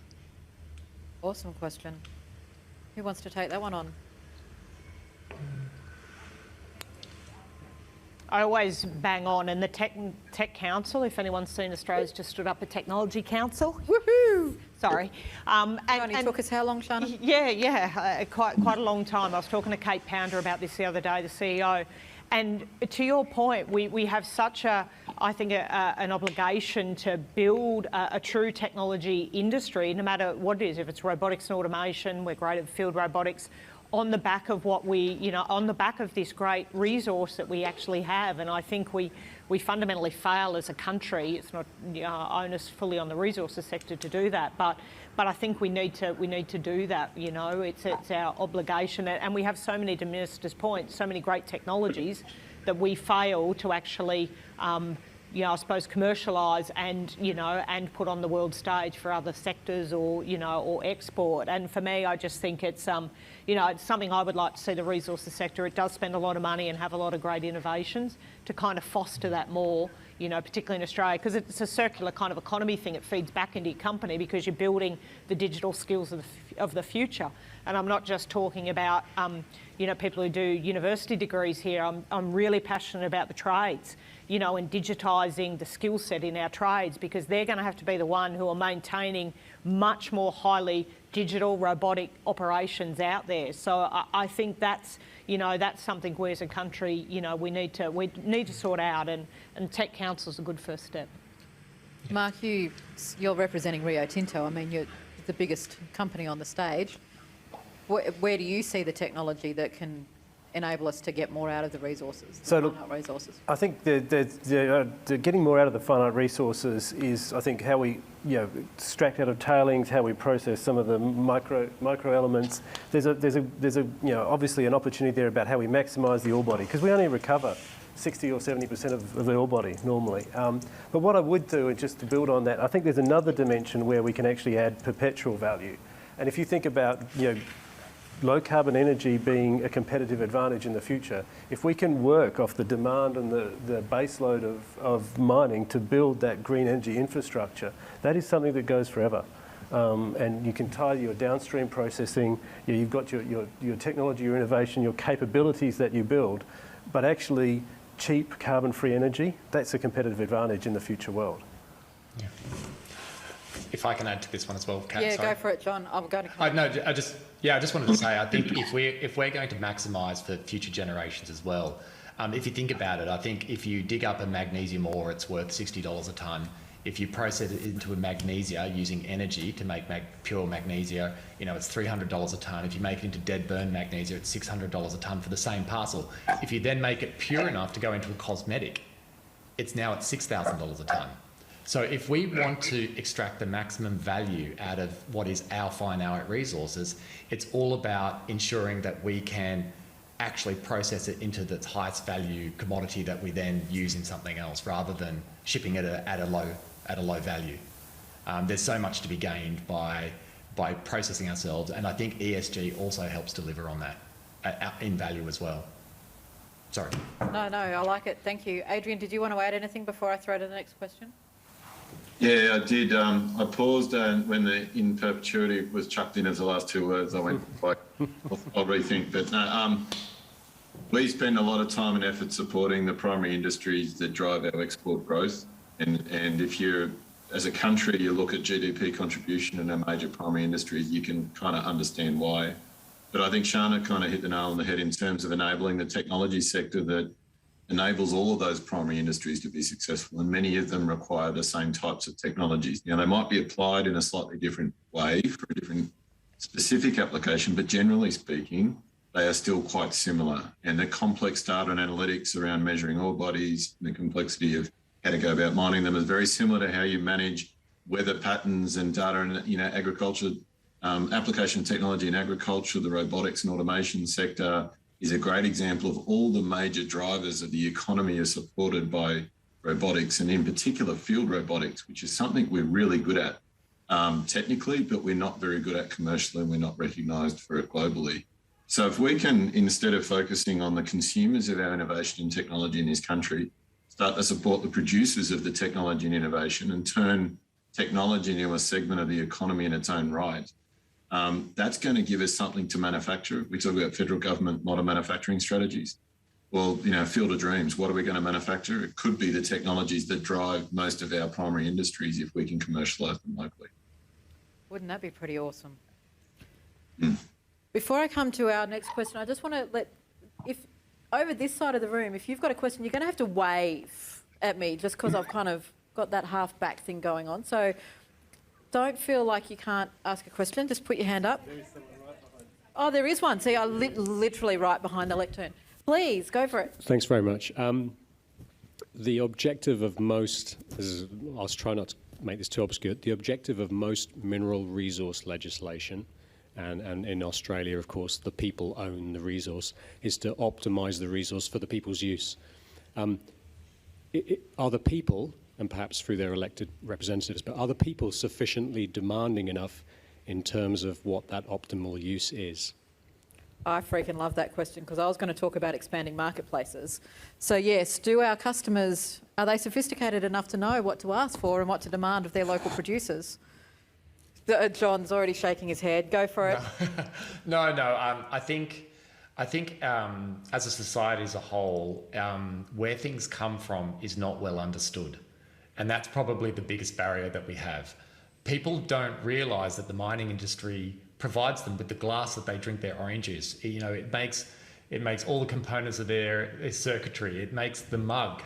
Awesome question. Who wants to take that one on? I always bang on, and the Tech Council, if anyone's seen Australia's just stood up a Technology Council. Woohoo! Sorry. It took us how long, Shana? Quite a long time. I was talking to Kate Pounder about this the other day, the CEO. And to your point, we have such an obligation to build a true technology industry, no matter what it is. If it's robotics and automation, we're great at field robotics, on the back of on the back of this great resource that we actually have. And I think we fundamentally fail as a country. It's not onus fully on the resources sector to do that, but I think we need to do that. It's our obligation, and we have so many, to Minister's point, so many great technologies that we fail to actually I suppose commercialise and put on the world stage for other sectors or export. And for me, I just think it's it's something I would like to see the resources sector. It does spend a lot of money and have a lot of great innovations to kind of foster that more, particularly in Australia, because it's a circular kind of economy thing. It feeds back into your company because you're building the digital skills of the future. And I'm not just talking about people who do university degrees here. I'm really passionate about the trades, and digitising the skill set in our trades, because they're going to have to be the one who are maintaining much more highly digital robotic operations out there. So I think that's something we as a country we need to sort out, and Tech Council's a good first step. Mark, you're representing Rio Tinto. I mean, you're the biggest company on the stage. Where do you see the technology that can enable us to get more out of the resources, finite resources? I think the getting more out of the finite resources is, I think, how we extract out of tailings, how we process some of the micro elements. There's obviously an opportunity there about how we maximise the ore body, because we only recover 60 or 70% of the ore body normally. But what I would do, and just to build on that, I think there's another dimension where we can actually add perpetual value. And if you think about low carbon energy being a competitive advantage in the future, if we can work off the demand and the baseload of mining to build that green energy infrastructure, that is something that goes forever. And you can tie your downstream processing, you've got your technology, your innovation, your capabilities that you build, but actually cheap carbon-free energy, that's a competitive advantage in the future world. Yeah. If I can add to this one as well, Kat. Yeah, sorry. Go for it, John. I'm going to. I just wanted to say, I think if we're going to maximise for future generations as well, if you think about it, I think if you dig up a magnesium ore, it's worth $60 a tonne. If you process it into a magnesia using energy to make pure magnesia, it's $300 a tonne. If you make it into dead burn magnesia, it's $600 a tonne for the same parcel. If you then make it pure enough to go into a cosmetic, it's now at $6,000 a tonne. So if we want to extract the maximum value out of what is our finite resources, it's all about ensuring that we can actually process it into the highest value commodity that we then use in something else, rather than shipping it at a low value. There's so much to be gained by processing ourselves, and I think ESG also helps deliver on that in value as well. Sorry. No, I like it. Thank you. Adrian, did you want to add anything before I throw to the next question? Yeah, I did. I paused when the in perpetuity was chucked in as the last two words. I went, I'll rethink. But no, we spend a lot of time and effort supporting the primary industries that drive our export growth. And if you're, as a country, you look at GDP contribution in our major primary industries, you can kind of understand why. But I think Shana kind of hit the nail on the head in terms of enabling the technology sector that enables all of those primary industries to be successful, and many of them require the same types of technologies. They might be applied in a slightly different way for a different specific application, but generally speaking, they are still quite similar. And the complex data and analytics around measuring ore bodies, and the complexity of how to go about mining them is very similar to how you manage weather patterns and data and agriculture, application technology in agriculture. The robotics and automation sector is a great example of all the major drivers of the economy are supported by robotics, and in particular field robotics, which is something we're really good at technically, but we're not very good at commercially, and we're not recognised for it globally. So if we can, instead of focusing on the consumers of our innovation and technology in this country, start to support the producers of the technology and innovation and turn technology into a segment of the economy in its own right, that's going to give us something to manufacture. We talk about federal government modern manufacturing strategies. well, field of dreams. What are we going to manufacture? It could be the technologies that drive most of our primary industries if we can commercialise them locally. Wouldn't that be pretty awesome? Mm. Before I come to our next question, I just want to if over this side of the room, if you've got a question, you're going to have to wave at me just because I've kind of got that half back thing going on. So don't feel like you can't ask a question. Just put your hand up. There is someone right behind. Oh, there is one. See, literally right behind the lectern. Please, go for it. Thanks very much. The objective of most, I'll try not to make this too obscure, the objective of most mineral resource legislation, and in Australia, of course, the people own the resource, is to optimise the resource for the people's use. Are the people, and perhaps through their elected representatives, but are the people sufficiently demanding enough in terms of what that optimal use is? I freaking love that question because I was going to talk about expanding marketplaces. So yes, do our customers, are they sophisticated enough to know what to ask for and what to demand of their local producers? John's already shaking his head. Go for it. No. I think as a society as a whole, where things come from is not well understood. And that's probably the biggest barrier that we have. People don't realise that the mining industry provides them with the glass that they drink their orange juice. It makes all the components of their circuitry. It makes the mug.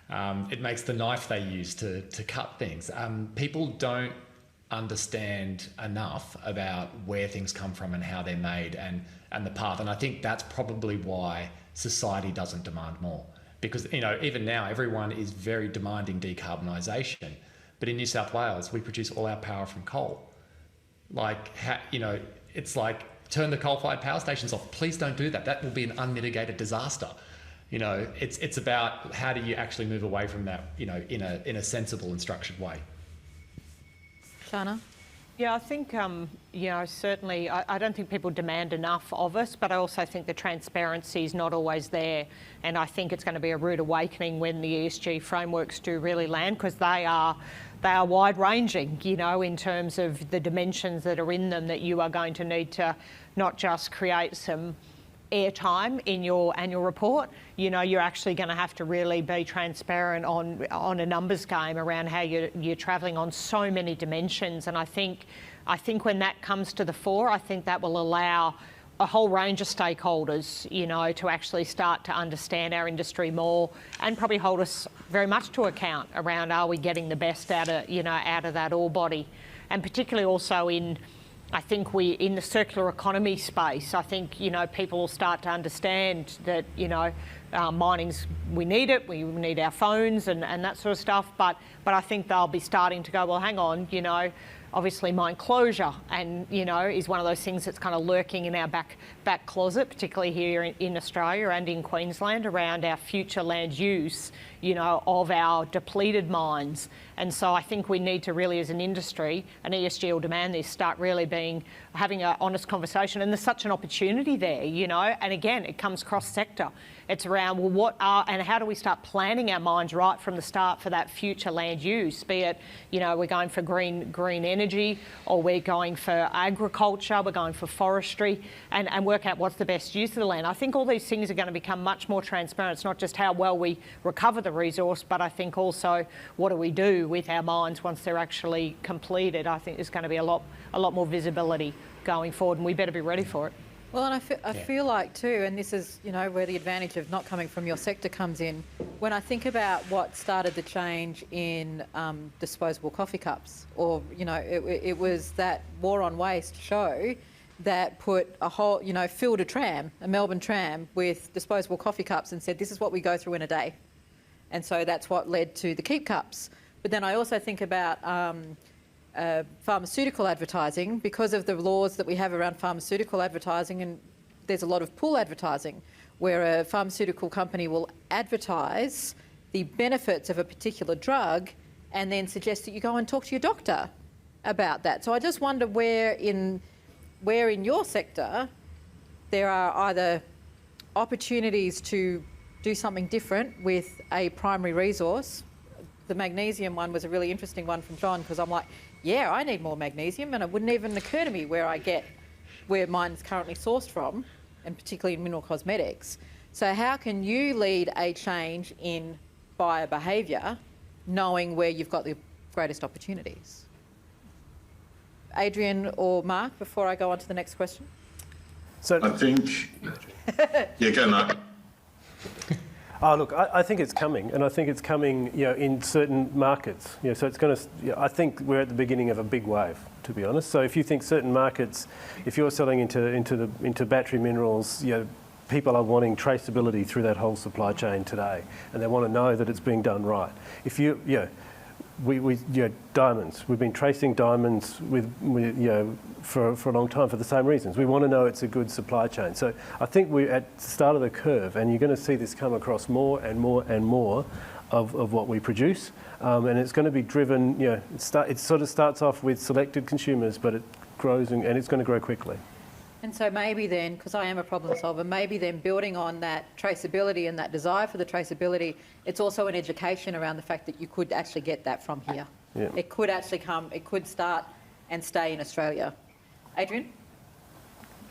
It makes the knife they use to cut things. People don't understand enough about where things come from and how they're made and the path. And I think that's probably why society doesn't demand more. Because, even now, everyone is very demanding decarbonisation. But in New South Wales, we produce all our power from coal. It's like, turn the coal-fired power stations off. Please don't do that. That will be an unmitigated disaster. It's about how do you actually move away from that, in a sensible and structured way. Shana? Yeah, I think, certainly, I don't think people demand enough of us, but I also think the transparency is not always there. And I think it's going to be a rude awakening when the ESG frameworks do really land, because they are wide-ranging, in terms of the dimensions that are in them, that you are going to need to not just create some airtime in your annual report. You're actually going to have to really be transparent on a numbers game around how you're travelling on so many dimensions. And I think when that comes to the fore, I think that will allow a whole range of stakeholders, to actually start to understand our industry more and probably hold us very much to account around, are we getting the best out of that ore body? And particularly also in the circular economy space, I think, people will start to understand that, mining's, we need it, we need our phones and that sort of stuff, but I think they'll be starting to go, well, hang on, obviously mine closure is one of those things that's kind of lurking in our back closet, particularly here in Australia and in Queensland, around our future land use, of our depleted mines. And so I think we need to really, as an industry, and ESG will demand this, start really having an honest conversation. And there's such an opportunity there, and again, it comes cross-sector. It's around, well, and how do we start planning our mines right from the start for that future land use, be it, we're going for green energy, or we're going for agriculture, we're going for forestry, and work out what's the best use of the land. I think all these things are going to become much more transparent. It's not just how well we recover the resource, but I think also what do we do with our mines once they're actually completed. I think there's going to be a lot more visibility going forward, and we better be ready for it. Well, and I feel like too, and this is, where the advantage of not coming from your sector comes in. When I think about what started the change in disposable coffee cups, or, it was that War on Waste show that put a whole, filled a Melbourne tram with disposable coffee cups and said, this is what we go through in a day. And so that's what led to the Keep Cups. But then I also think about pharmaceutical advertising, because of the laws that we have around pharmaceutical advertising, and there's a lot of pull advertising where a pharmaceutical company will advertise the benefits of a particular drug and then suggest that you go and talk to your doctor about that. So I just wonder where in your sector there are either opportunities to do something different with a primary resource. The magnesium one was a really interesting one from John, because I'm like, yeah, I need more magnesium, and it wouldn't even occur to me where mine is currently sourced from, and particularly in mineral cosmetics. So how can you lead a change in buyer behaviour knowing where you've got the greatest opportunities? Adrian or Mark, before I go on to the next question. So I think, yeah, go Mark. Oh, look, I think it's coming, and I think it's coming, in certain markets. So it's going to. I think we're at the beginning of a big wave, to be honest. So if you think certain markets, if you're selling into battery minerals, people are wanting traceability through that whole supply chain today, and they want to know that it's being done right. If diamonds. We've been tracing diamonds for a long time for the same reasons. We want to know it's a good supply chain. So I think we're at the start of the curve, and you're going to see this come across more and more and more of what we produce, and it's going to be driven. It sort of starts off with selected consumers, but it grows and it's going to grow quickly. And so maybe then, because I am a problem solver, maybe then building on that traceability and that desire for the traceability, it's also an education around the fact that you could actually get that from here. Yeah. It could actually come, it could start and stay in Australia. Adrian?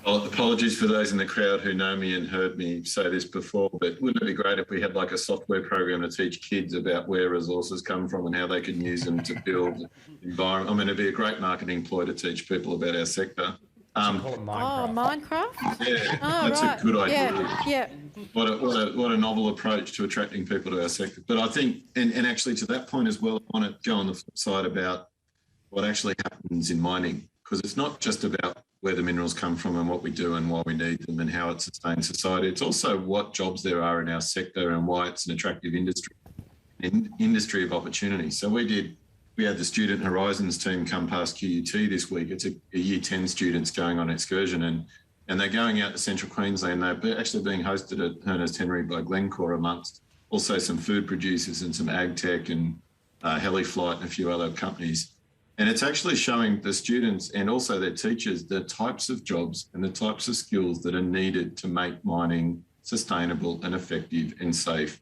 Well, apologies for those in the crowd who know me and heard me say this before, but wouldn't it be great if we had like a software program to teach kids about where resources come from and how they can use them to build environment? I mean, it'd be a great marketing ploy to teach people about our sector. Call it Minecraft. Oh, Minecraft? Yeah, Oh, that's right. a good idea. Yeah. What a novel approach to attracting people to our sector. But I think, and actually to that point as well, I want to go on the flip side about what actually happens in mining, because it's not just about where the minerals come from and what we do and why we need them and how it sustains society. It's also what jobs there are in our sector and why it's an attractive industry, an industry of opportunity. So we had the Student Horizons team come past QUT this week. It's a year 10 students going on excursion and they're going out to central Queensland. They're actually being hosted at Herners Henry by Glencore amongst also some food producers and some ag tech and Heliflight and a few other companies. And it's actually showing the students and also their teachers the types of jobs and the types of skills that are needed to make mining sustainable and effective and safe.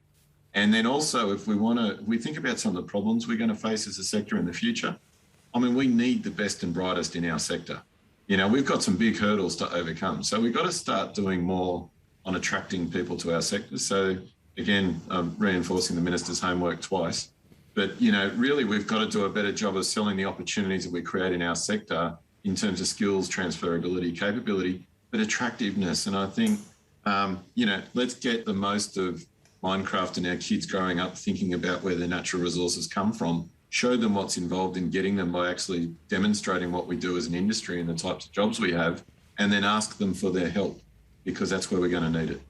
And then also, if we think about some of the problems we're going to face as a sector in the future, I mean, we need the best and brightest in our sector. We've got some big hurdles to overcome. So we've got to start doing more on attracting people to our sector. So again, reinforcing the Minister's homework twice. But, really, we've got to do a better job of selling the opportunities that we create in our sector in terms of skills, transferability, capability, but attractiveness. And I think, let's get the most of Minecraft and our kids growing up thinking about where their natural resources come from, show them what's involved in getting them by actually demonstrating what we do as an industry and the types of jobs we have, and then ask them for their help, because that's where we're going to need it.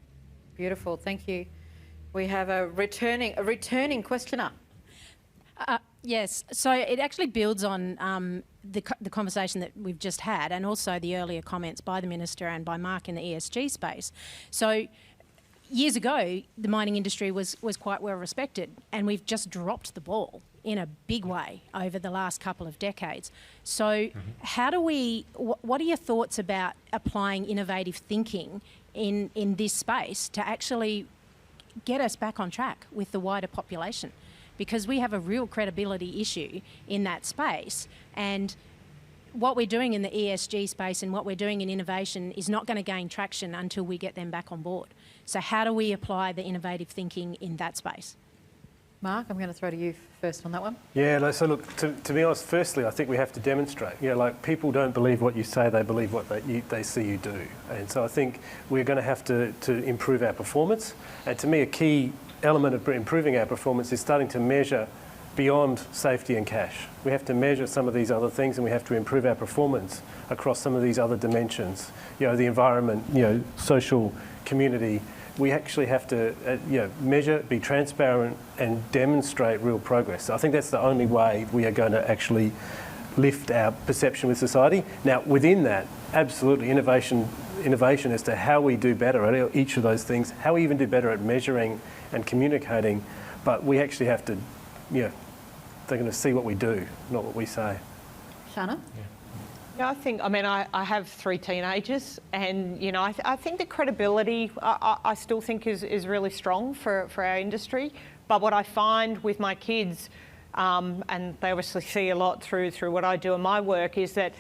Beautiful, thank you. We have a returning questioner. Yes, so it actually builds on the conversation that we've just had and also the earlier comments by the Minister and by Mark in the ESG space. So years ago, the mining industry was quite well respected, and we've just dropped the ball in a big way over the last couple of decades. So how do what are your thoughts about applying innovative thinking in this space to actually get us back on track with the wider population? Because we have a real credibility issue in that space, and what we're doing in the ESG space and what we're doing in innovation is not going to gain traction until we get them back on board. So how do we apply the innovative thinking in that space? Mark, I'm going to throw to you first on that one. Yeah, so look, to be honest, firstly, I think we have to demonstrate. People don't believe what you say, they believe what they see you do. And so I think we're going to have to improve our performance. And to me, a key element of improving our performance is starting to measure beyond safety and cash. We have to measure some of these other things, and we have to improve our performance across some of these other dimensions. The environment, social, community. We actually have to measure, be transparent and demonstrate real progress. So I think that's the only way we are going to actually lift our perception with society. Now, within that, absolutely innovation as to how we do better at each of those things, how we even do better at measuring and communicating, but we actually have to, they're going to see what we do, not what we say. Shanna? Yeah, I have 3 teenagers, and I think the credibility I still think is really strong for our industry. But what I find with my kids, and they obviously see a lot through what I do in my work, is that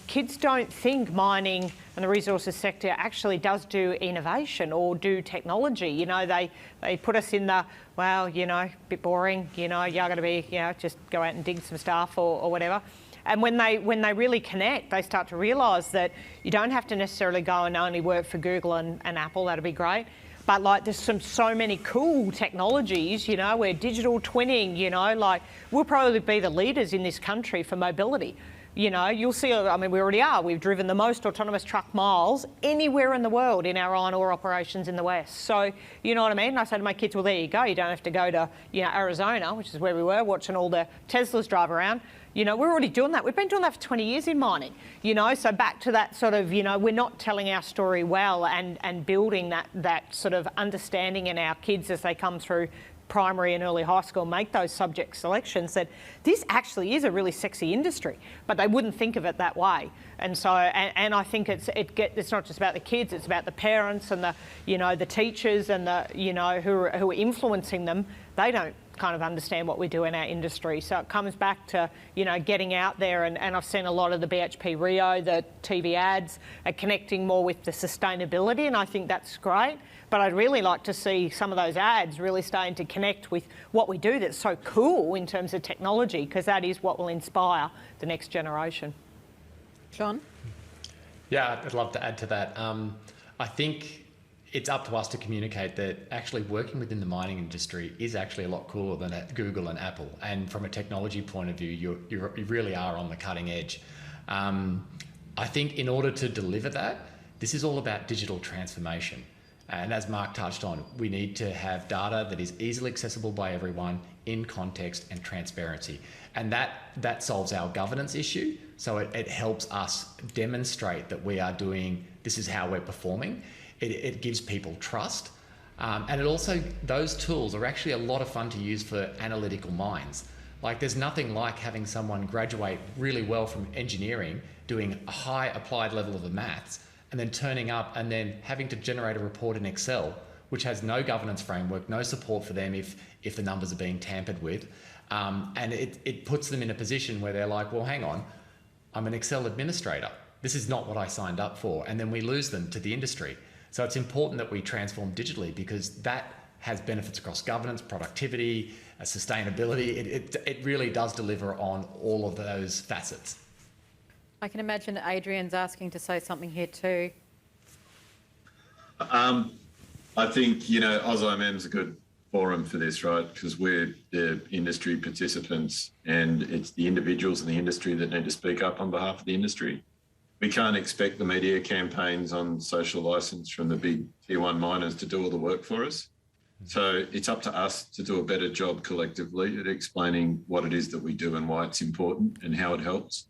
kids don't think mining and the resources sector actually does do innovation or do technology. You know, they put us in the, well, you know, a bit boring, you know, you're going to be, you know, just go out and dig some stuff or whatever. And when they really connect, they start to realise that you don't have to necessarily go and only work for Google and Apple, that'd be great. But like there's so many cool technologies, you know, where digital twinning, you know, like we'll probably be the leaders in this country for mobility. You know, you'll see, I mean, we already are. We've driven the most autonomous truck miles anywhere in the world in our iron ore operations in the West. So, you know what I mean? And I say to my kids, well, there you go. You don't have to go to, you know, Arizona, which is where we were, watching all the Teslas drive around. You know, we're already doing that. We've been doing that for 20 years in mining, you know, so back to that sort of, you know, we're not telling our story well and building that sort of understanding in our kids as they come through primary and early high school, make those subject selections, that this actually is a really sexy industry, but they wouldn't think of it that way. And so, and I think it's not just about the kids, it's about the parents and the, you know, the teachers and the, you know, who are influencing them. They don't kind of understand what we do in our industry. So it comes back to, you know, getting out there, and I've seen a lot of the BHP Rio, the TV ads are connecting more with the sustainability, and I think that's great. But I'd really like to see some of those ads really starting to connect with what we do that's so cool in terms of technology, because that is what will inspire the next generation. John? Yeah, I'd love to add to that. I think it's up to us to communicate that actually working within the mining industry is actually a lot cooler than at Google and Apple. And from a technology point of view, you really are on the cutting edge. I think in order to deliver that, this is all about digital transformation. And as Mark touched on, we need to have data that is easily accessible by everyone, in context and transparency. And that solves our governance issue. So it helps us demonstrate that we are doing, this is how we're performing. It gives people trust. And it also, those tools are actually a lot of fun to use for analytical minds. Like there's nothing like having someone graduate really well from engineering, doing a high applied level of the maths, and then turning up and then having to generate a report in Excel, which has no governance framework, no support for them if the numbers are being tampered with. And it puts them in a position where they're like, well, hang on, I'm an Excel administrator. This is not what I signed up for. And then we lose them to the industry. So it's important that we transform digitally, because that has benefits across governance, productivity, sustainability. It really does deliver on all of those facets. I can imagine Adrian's asking to say something here too. I think, you know, AusIMM's a good forum for this, right? Because we're the industry participants, and it's the individuals in the industry that need to speak up on behalf of the industry. We can't expect the media campaigns on social license from the big tier one miners to do all the work for us. So it's up to us to do a better job collectively at explaining what it is that we do and why it's important and how it helps.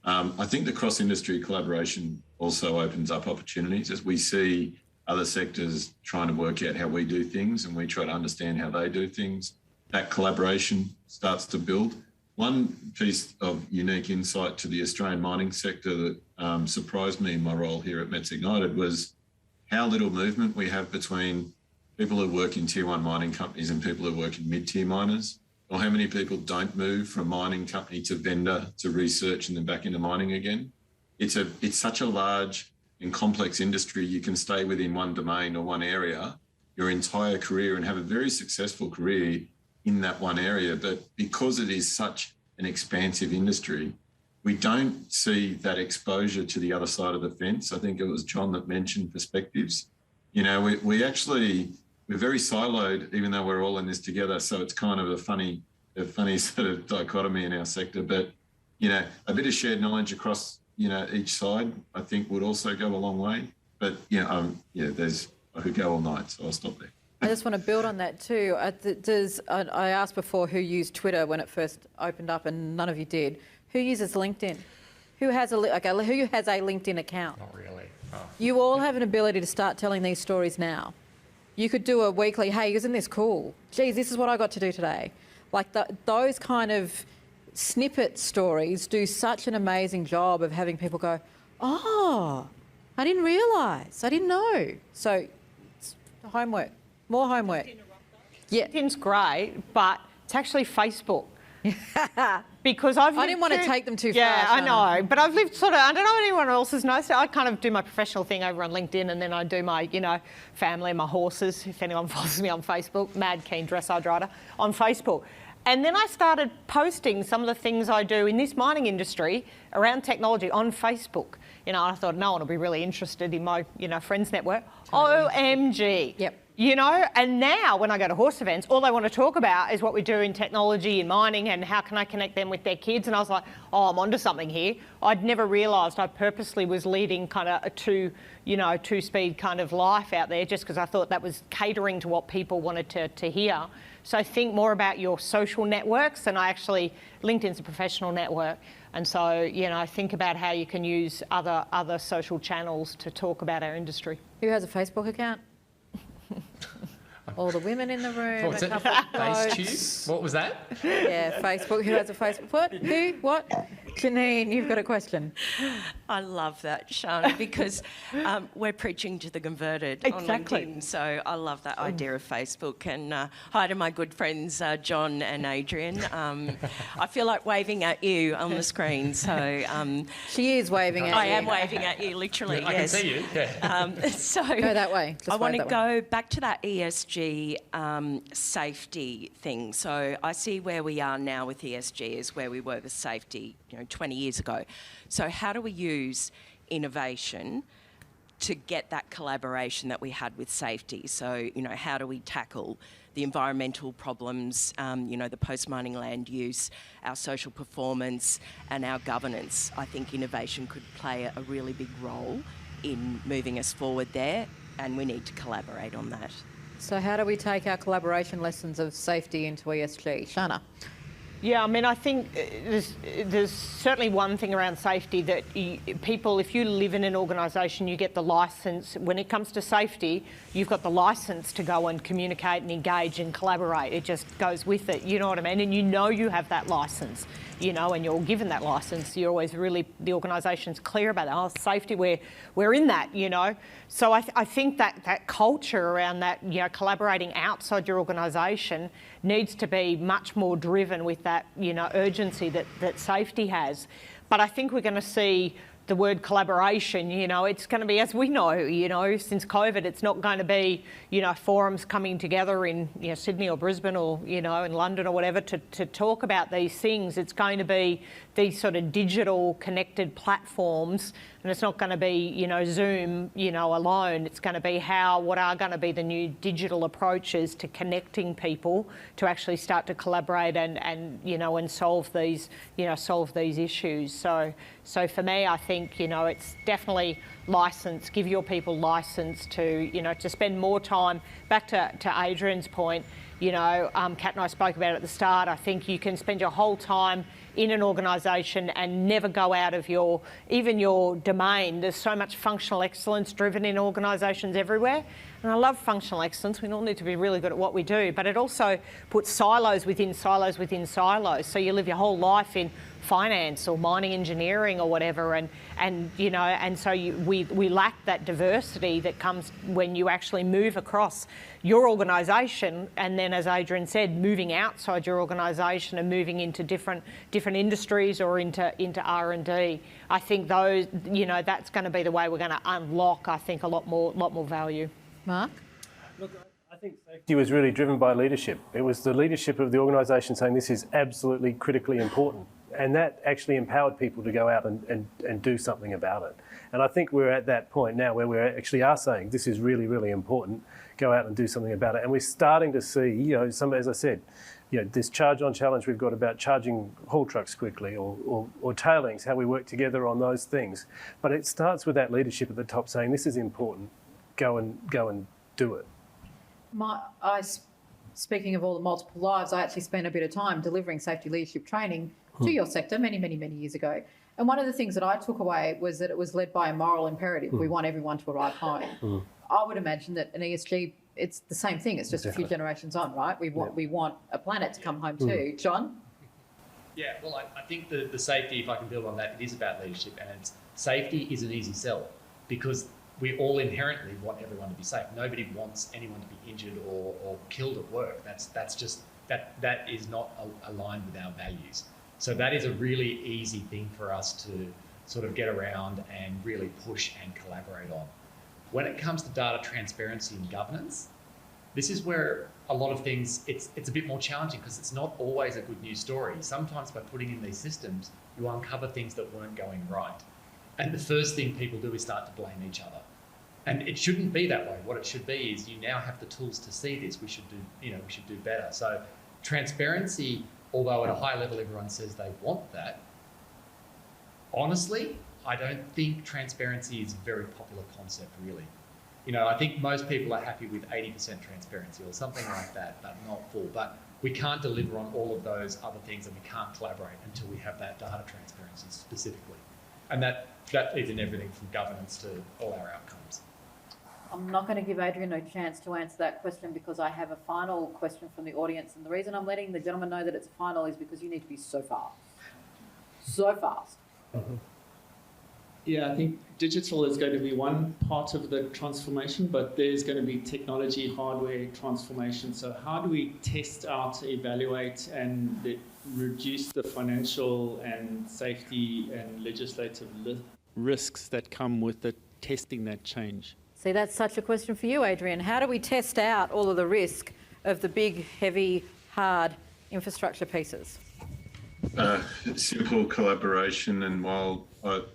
I think the cross-industry collaboration also opens up opportunities as we see other sectors trying to work out how we do things and we try to understand how they do things. That collaboration starts to build. One piece of unique insight to the Australian mining sector that surprised me in my role here at Mets Ignited was how little movement we have between people who work in tier one mining companies and people who work in mid-tier miners, or how many people don't move from mining company to vendor to research and then back into mining again. It's such a large and complex industry. You can stay within one domain or one area your entire career and have a very successful career in that one area. But because it is such an expansive industry, we don't see that exposure to the other side of the fence. I think it was John that mentioned perspectives. You know, we're very siloed, even though we're all in this together. So it's kind of a funny sort of dichotomy in our sector. But, you know, a bit of shared knowledge across, you know, each side, I think would also go a long way. But, you know, I could go all night, so I'll stop there. I just want to build on that too. I asked before who used Twitter when it first opened up, and none of you did. Who uses LinkedIn? Who has a LinkedIn account? Not really. Oh. You all have an ability to start telling these stories now. You could do a weekly, hey, isn't this cool? Geez, this is what I got to do today. Like those kind of snippet stories do such an amazing job of having people go, oh, I didn't realise, I didn't know. So it's homework, more homework. Yeah. LinkedIn's great, but it's actually Facebook. Because I didn't want to take them too far. Yeah, I Shanna. know, but I've lived sort of. I don't know if anyone else has noticed. I kind of do my professional thing over on LinkedIn, and then I do my, family, my horses. If anyone follows me on Facebook, Mad Keen Dressage Rider on Facebook. And then I started posting some of the things I do in this mining industry around technology on Facebook. I thought no one will be really interested in my, friends network. Totally. OMG. Yep. And now when I go to horse events, all they want to talk about is what we do in technology, in mining, and how can I connect them with their kids. And I was like, oh, I'm onto something here. I'd never realised I purposely was leading kind of a two-speed kind of life out there just because I thought that was catering to what people wanted to hear. So think more about your social networks, and LinkedIn's a professional network. And so, think about how you can use other social channels to talk about our industry. Who has a Facebook account? All the women in the room. What's it? FaceTube? What was that? Yeah, Facebook. Who has a Facebook? What? Who? What? Janine, you've got a question. I love that, Shana, because we're preaching to the converted on LinkedIn. So I love that idea of Facebook. And hi to my good friends, John and Adrian. I feel like waving at you on the screen. So she is waving at you. I am waving at you, literally, I yes. can see you. Yeah. So go that way. Just I want to that go way. back to that ESG safety thing. So I see where we are now with ESG is where we were with safety, 20 years ago. So how do we use innovation to get that collaboration that we had with safety? So, how do we tackle the environmental problems, the post-mining land use, our social performance and our governance? I think innovation could play a really big role in moving us forward there, and we need to collaborate on that. So how do we take our collaboration lessons of safety into ESG? Shana? Yeah, I think there's certainly one thing around safety that people, if you live in an organisation, you get the licence. When it comes to safety, you've got the licence to go and communicate and engage and collaborate. It just goes with it, you know what I mean? And you have that licence, and you're given that licence. You're always the organisation's clear about that. Oh, safety, we're in that, So I think that culture around that, collaborating outside your organisation needs to be much more driven with that, urgency that safety has. But I think we're going to see the word collaboration, it's going to be, as we know, since COVID, it's not going to be, forums coming together in Sydney or Brisbane or, in London or whatever to talk about these things. It's going to be these sort of digital connected platforms, and it's not going to be, Zoom, alone. It's going to be what are going to be the new digital approaches to connecting people to actually start to collaborate and solve these, solve these issues. So for me, I think, it's definitely licence, give your people licence to spend more time. Back to Adrian's point, Kat and I spoke about it at the start. I think you can spend your whole time in an organisation and never go out of even your domain. There's so much functional excellence driven in organisations everywhere. And I love functional excellence. We all need to be really good at what we do, but it also puts silos within silos within silos. So you live your whole life in finance or mining engineering or whatever, and so we lack that diversity that comes when you actually move across your organisation, and then, as Adrian said, moving outside your organisation and moving into different industries or into R&D. I think those, that's going to be the way we're going to unlock, I think, a lot more value. Mark? Look, I think safety was really driven by leadership. It was the leadership of the organisation saying this is absolutely critically important. And that actually empowered people to go out and do something about it. And I think we're at that point now where we actually are saying this is really, really important, go out and do something about it. And we're starting to see, as I said, this charge on challenge we've got about charging haul trucks quickly or tailings, how we work together on those things. But it starts with that leadership at the top saying this is important, go and do it. Speaking of all the multiple lives, I actually spent a bit of time delivering safety leadership training to your sector many, many, many years ago. And one of the things that I took away was that it was led by a moral imperative. We want everyone to arrive home. I would imagine that an ESG, it's the same thing. It's just a few generations on, right? We want a planet to come home too. John? Yeah, well, I think the safety, if I can build on that, it is about leadership, and safety is an easy sell because we all inherently want everyone to be safe. Nobody wants anyone to be injured or killed at work. That's just that is not aligned with our values. So that is a really easy thing for us to sort of get around and really push and collaborate on. When it comes to data transparency and governance, this is where a lot of things, it's a bit more challenging because it's not always a good news story. Sometimes by putting in these systems, you uncover things that weren't going right. And the first thing people do is start to blame each other. And it shouldn't be that way. What it should be is you now have the tools to see this. We should do better. So transparency, although at a high level everyone says they want that, honestly, I don't think transparency is a very popular concept, really. I think most people are happy with 80% transparency or something like that, but not full. But we can't deliver on all of those other things, and we can't collaborate until we have that data transparency specifically. And that is in everything from governance to all our outcomes. I'm not going to give Adrian a chance to answer that question because I have a final question from the audience. And the reason I'm letting the gentleman know that it's a final is because you need to be so fast. So fast. Mm-hmm. Yeah, I think digital is going to be one part of the transformation, but there's going to be technology, hardware transformation. So how do we test out, evaluate, and reduce the financial and safety and legislative risks that come with the testing that change? See, that's such a question for you, Adrian. How do we test out all of the risk of the big, heavy, hard infrastructure pieces? Simple collaboration, and while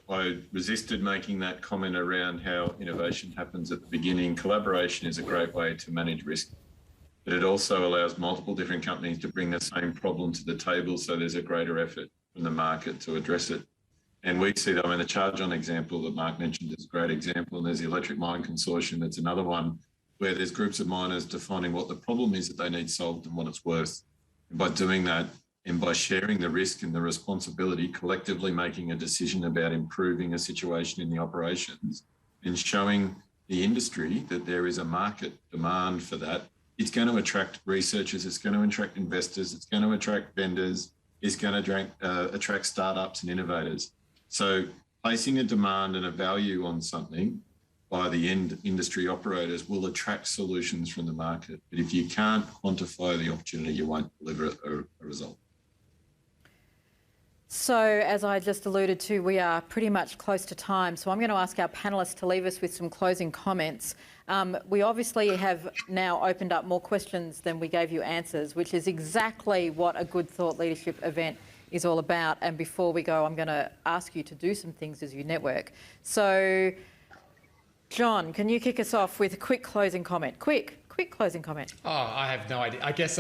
I resisted making that comment around how innovation happens at the beginning, collaboration is a great way to manage risk. But it also allows multiple different companies to bring the same problem to the table, so there's a greater effort from the market to address it. And we see that, the Charge-On example that Mark mentioned is a great example, and there's the Electric Mine Consortium, that's another one, where there's groups of miners defining what the problem is that they need solved and what it's worth. And by doing that, and by sharing the risk and the responsibility, collectively making a decision about improving a situation in the operations and showing the industry that there is a market demand for that, it's going to attract researchers, it's going to attract investors, it's going to attract vendors, it's going to attract startups and innovators. So placing a demand and a value on something by the end industry operators will attract solutions from the market. But if you can't quantify the opportunity, you won't deliver a result. So, as I just alluded to, we are pretty much close to time. So I'm going to ask our panellists to leave us with some closing comments. We obviously have now opened up more questions than we gave you answers, which is exactly what a good thought leadership event is all about. And before we go, I'm going to ask you to do some things as you network. So, John, can you kick us off with a quick closing comment? Quick closing comment. Oh, I have no idea. I guess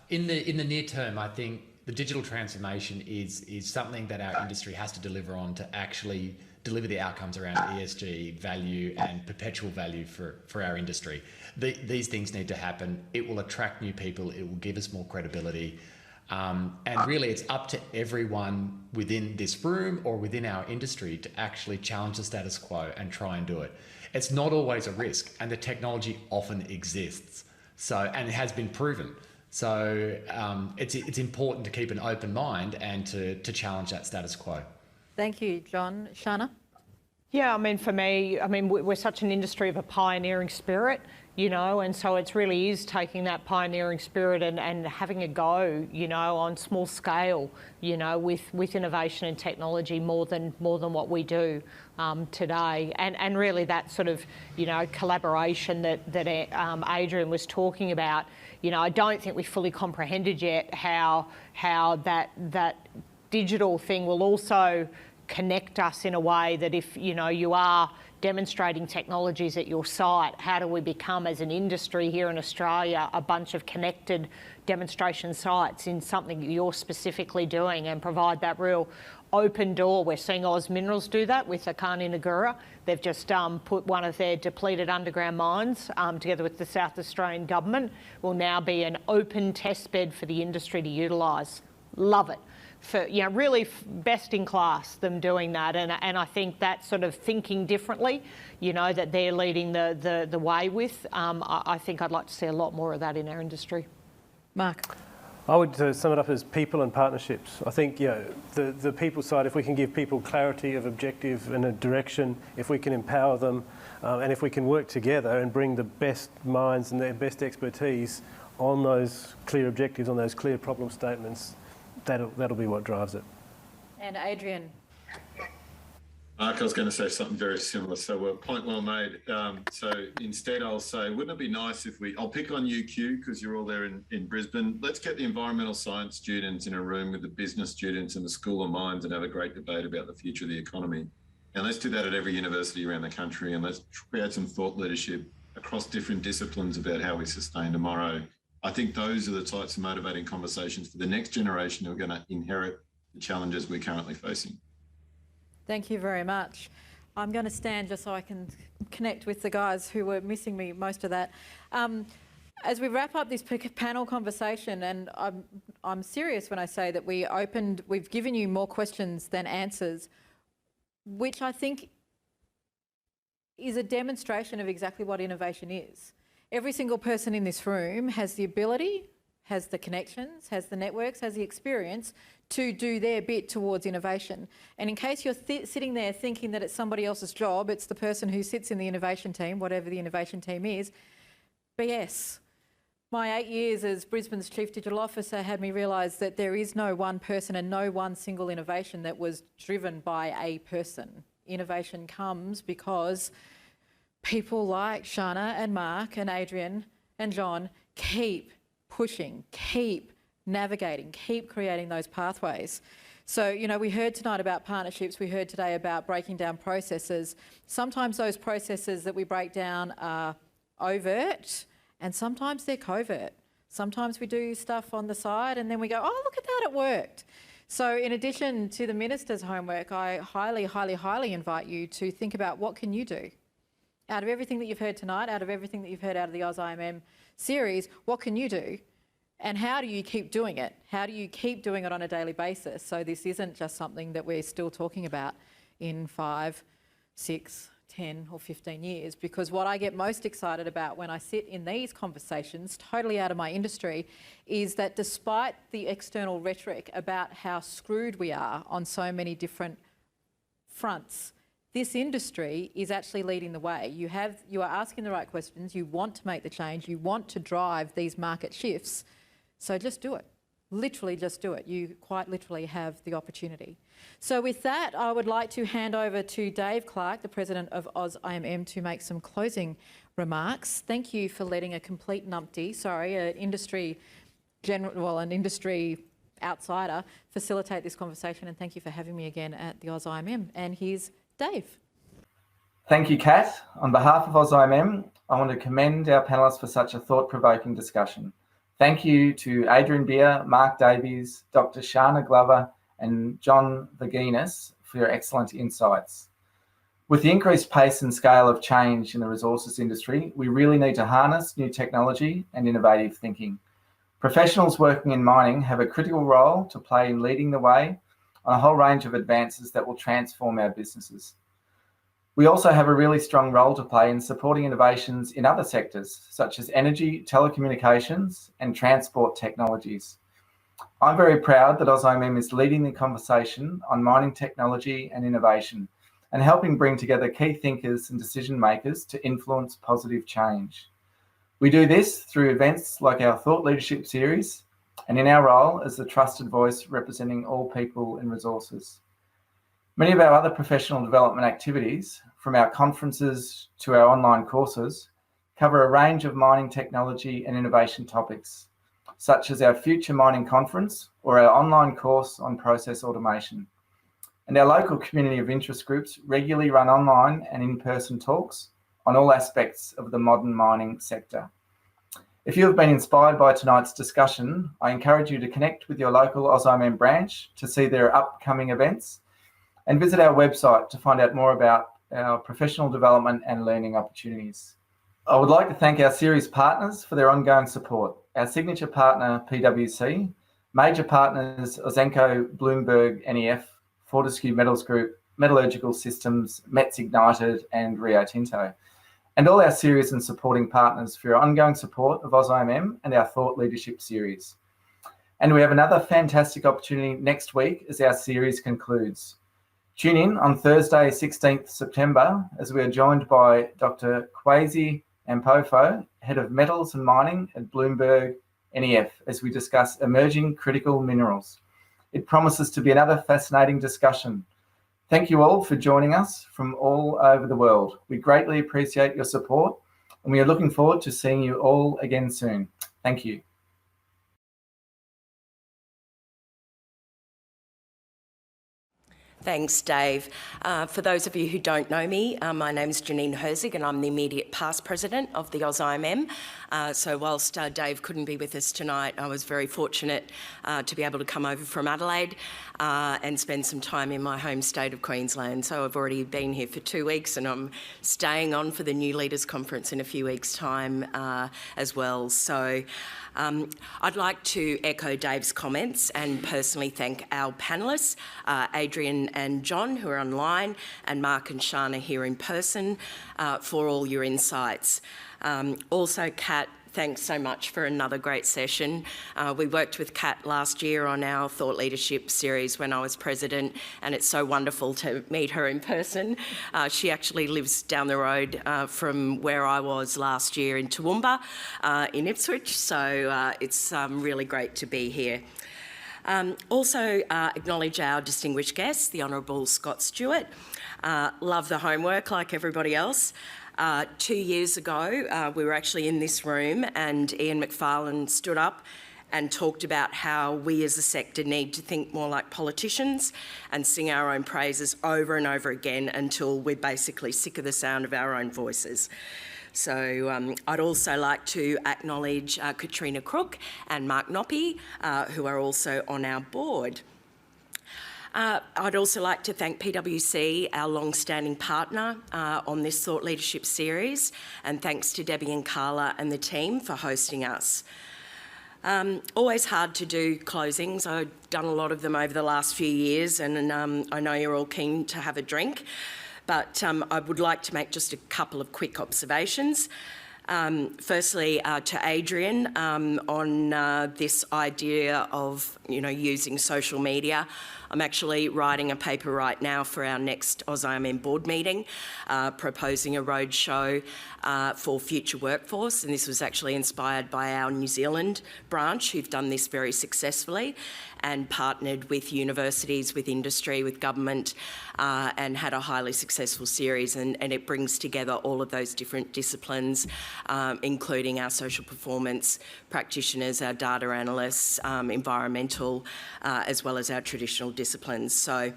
in the near term, I think the digital transformation is something that our industry has to deliver on to actually deliver the outcomes around ESG value and perpetual value for our industry. These things need to happen. It will attract new people. It will give us more credibility. And really, it's up to everyone within this room or within our industry to actually challenge the status quo and try and do it. It's not always a risk, and the technology often exists. And it has been proven. So it's important to keep an open mind and to challenge that status quo. Thank you, John. Shana? Yeah, for me, we're such an industry of a pioneering spirit, and so it really is taking that pioneering spirit and having a go, on small scale, with innovation and technology more than what we do today. And really that sort of, collaboration that Adrian was talking about, I don't think we fully comprehended yet how that digital thing will also connect us in a way that if you are demonstrating technologies at your site, how do we become as an industry here in Australia a bunch of connected demonstration sites in something that you're specifically doing and provide that real open door. We're seeing Oz Minerals do that with Akani Nagura. They've just put one of their depleted underground mines together with the South Australian government, will now be an open test bed for the industry to utilise. Love it. For really best in class them doing that, and I think that sort of thinking differently, that they're leading the way with. I think I'd like to see a lot more of that in our industry. Mark. I would sum it up as people and partnerships. I think the people side, if we can give people clarity of objective and a direction, if we can empower them, and if we can work together and bring the best minds and their best expertise on those clear objectives, on those clear problem statements, that'll be what drives it. And Adrian. Mark, I was going to say something very similar, so point well made. So instead I'll say, wouldn't it be nice if I'll pick on UQ because you're all there in Brisbane. Let's get the environmental science students in a room with the business students and the School of Mines and have a great debate about the future of the economy. And let's do that at every university around the country, and let's create some thought leadership across different disciplines about how we sustain tomorrow. I think those are the types of motivating conversations for the next generation who are going to inherit the challenges we're currently facing. Thank you very much. I'm going to stand just so I can connect with the guys who were missing me most of that. As we wrap up this panel conversation, and I'm serious when I say that we've given you more questions than answers, which I think is a demonstration of exactly what innovation is. Every single person in this room has the ability, has the connections, has the networks, has the experience to do their bit towards innovation. And in case you're sitting there thinking that it's somebody else's job, it's the person who sits in the innovation team, whatever the innovation team is, BS. My 8 years as Brisbane's Chief Digital Officer had me realise that there is no one person and no one single innovation that was driven by a person. Innovation comes because people like Shana and Mark and Adrian and John keep pushing, keep navigating, keep creating those pathways. So, you know, we heard tonight about partnerships, we heard today about breaking down processes. Sometimes those processes that we break down are overt and sometimes they're covert. Sometimes we do stuff on the side and then we go, oh, look at that, it worked. So in addition to the Minister's homework, I highly, highly, highly invite you to think about what can you do? Out of everything that you've heard tonight, out of everything that you've heard out of the AusIMM series, what can you do? And how do you keep doing it? How do you keep doing it on a daily basis? So this isn't just something that we're still talking about in 5, 6, 10 or 15 years, because what I get most excited about when I sit in these conversations, totally out of my industry, is that despite the external rhetoric about how screwed we are on so many different fronts, this industry is actually leading the way. You are asking the right questions, you want to make the change, you want to drive these market shifts, so just do it. Literally just do it. You quite literally have the opportunity. So with that, I would like to hand over to Dave Clark, the President of AusIMM, to make some closing remarks. Thank you for letting a complete numpty, an industry outsider facilitate this conversation, and thank you for having me again at the AusIMM. And here's Dave. Thank you, Kat. On behalf of AusIMM, I want to commend our panellists for such a thought-provoking discussion. Thank you to Adrian Beer, Mark Davies, Dr. Shana Glover and John Vaginas for your excellent insights. With the increased pace and scale of change in the resources industry, we really need to harness new technology and innovative thinking. Professionals working in mining have a critical role to play in leading the way on a whole range of advances that will transform our businesses. We also have a really strong role to play in supporting innovations in other sectors, such as energy, telecommunications, and transport technologies. I'm very proud that AusIMM is leading the conversation on mining technology and innovation, and helping bring together key thinkers and decision makers to influence positive change. We do this through events like our Thought Leadership series, and in our role as the trusted voice representing all people in resources. Many of our other professional development activities, from our conferences to our online courses, cover a range of mining technology and innovation topics, such as our Future Mining Conference or our online course on process automation. And our local community of interest groups regularly run online and in-person talks on all aspects of the modern mining sector. If you have been inspired by tonight's discussion, I encourage you to connect with your local AusIMM branch to see their upcoming events, and visit our website to find out more about our professional development and learning opportunities. I would like to thank our series partners for their ongoing support. Our signature partner, PwC, major partners, Ausenco, Bloomberg, NEF, Fortescue Metals Group, Metallurgical Systems, Metz Ignited, and Rio Tinto. And all our series and supporting partners for your ongoing support of AusIMM and our Thought Leadership series. And we have another fantastic opportunity next week as our series concludes. Tune in on Thursday, 16th September, as we are joined by Dr. Kwesi Ampofo, Head of Metals and Mining at Bloomberg NEF as we discuss emerging critical minerals. It promises to be another fascinating discussion. Thank you all for joining us from all over the world. We greatly appreciate your support, and we are looking forward to seeing you all again soon. Thank you. Thanks, Dave. For those of you who don't know me, my name is Janine Herzig and I'm the immediate past president of the AusIMM. So whilst Dave couldn't be with us tonight, I was very fortunate to be able to come over from Adelaide and spend some time in my home state of Queensland. So I've already been here for 2 weeks and I'm staying on for the New Leaders Conference in a few weeks' time as well. So I'd like to echo Dave's comments and personally thank our panellists, Adrian and John, who are online, and Mark and Shana here in person, for all your insights. Also, Kat, thanks so much for another great session. We worked with Kat last year on our Thought Leadership series when I was president, and it's so wonderful to meet her in person. She actually lives down the road from where I was last year in Toowoomba in Ipswich, so it's really great to be here. Also acknowledge our distinguished guest, the Honourable Scott Stewart. Love the homework like everybody else. 2 years ago, we were actually in this room and Ian Macfarlane stood up and talked about how we as a sector need to think more like politicians and sing our own praises over and over again until we're basically sick of the sound of our own voices. So I'd also like to acknowledge Katrina Crook and Mark Noppy, who are also on our board. I'd also like to thank PwC, our long-standing partner on this Thought Leadership series, and thanks to Debbie and Carla and the team for hosting us. Always hard to do closings. I've done a lot of them over the last few years, and I know you're all keen to have a drink, but I would like to make just a couple of quick observations. Firstly, to Adrian on this idea of using social media. I'm actually writing a paper right now for our next AusIMM board meeting, proposing a roadshow for future workforce, and this was actually inspired by our New Zealand branch, who've done this very successfully and partnered with universities, with industry, with government, and had a highly successful series, and it brings together all of those different disciplines, including our social performance practitioners, our data analysts, environmental, as well as our traditional disciplines. So,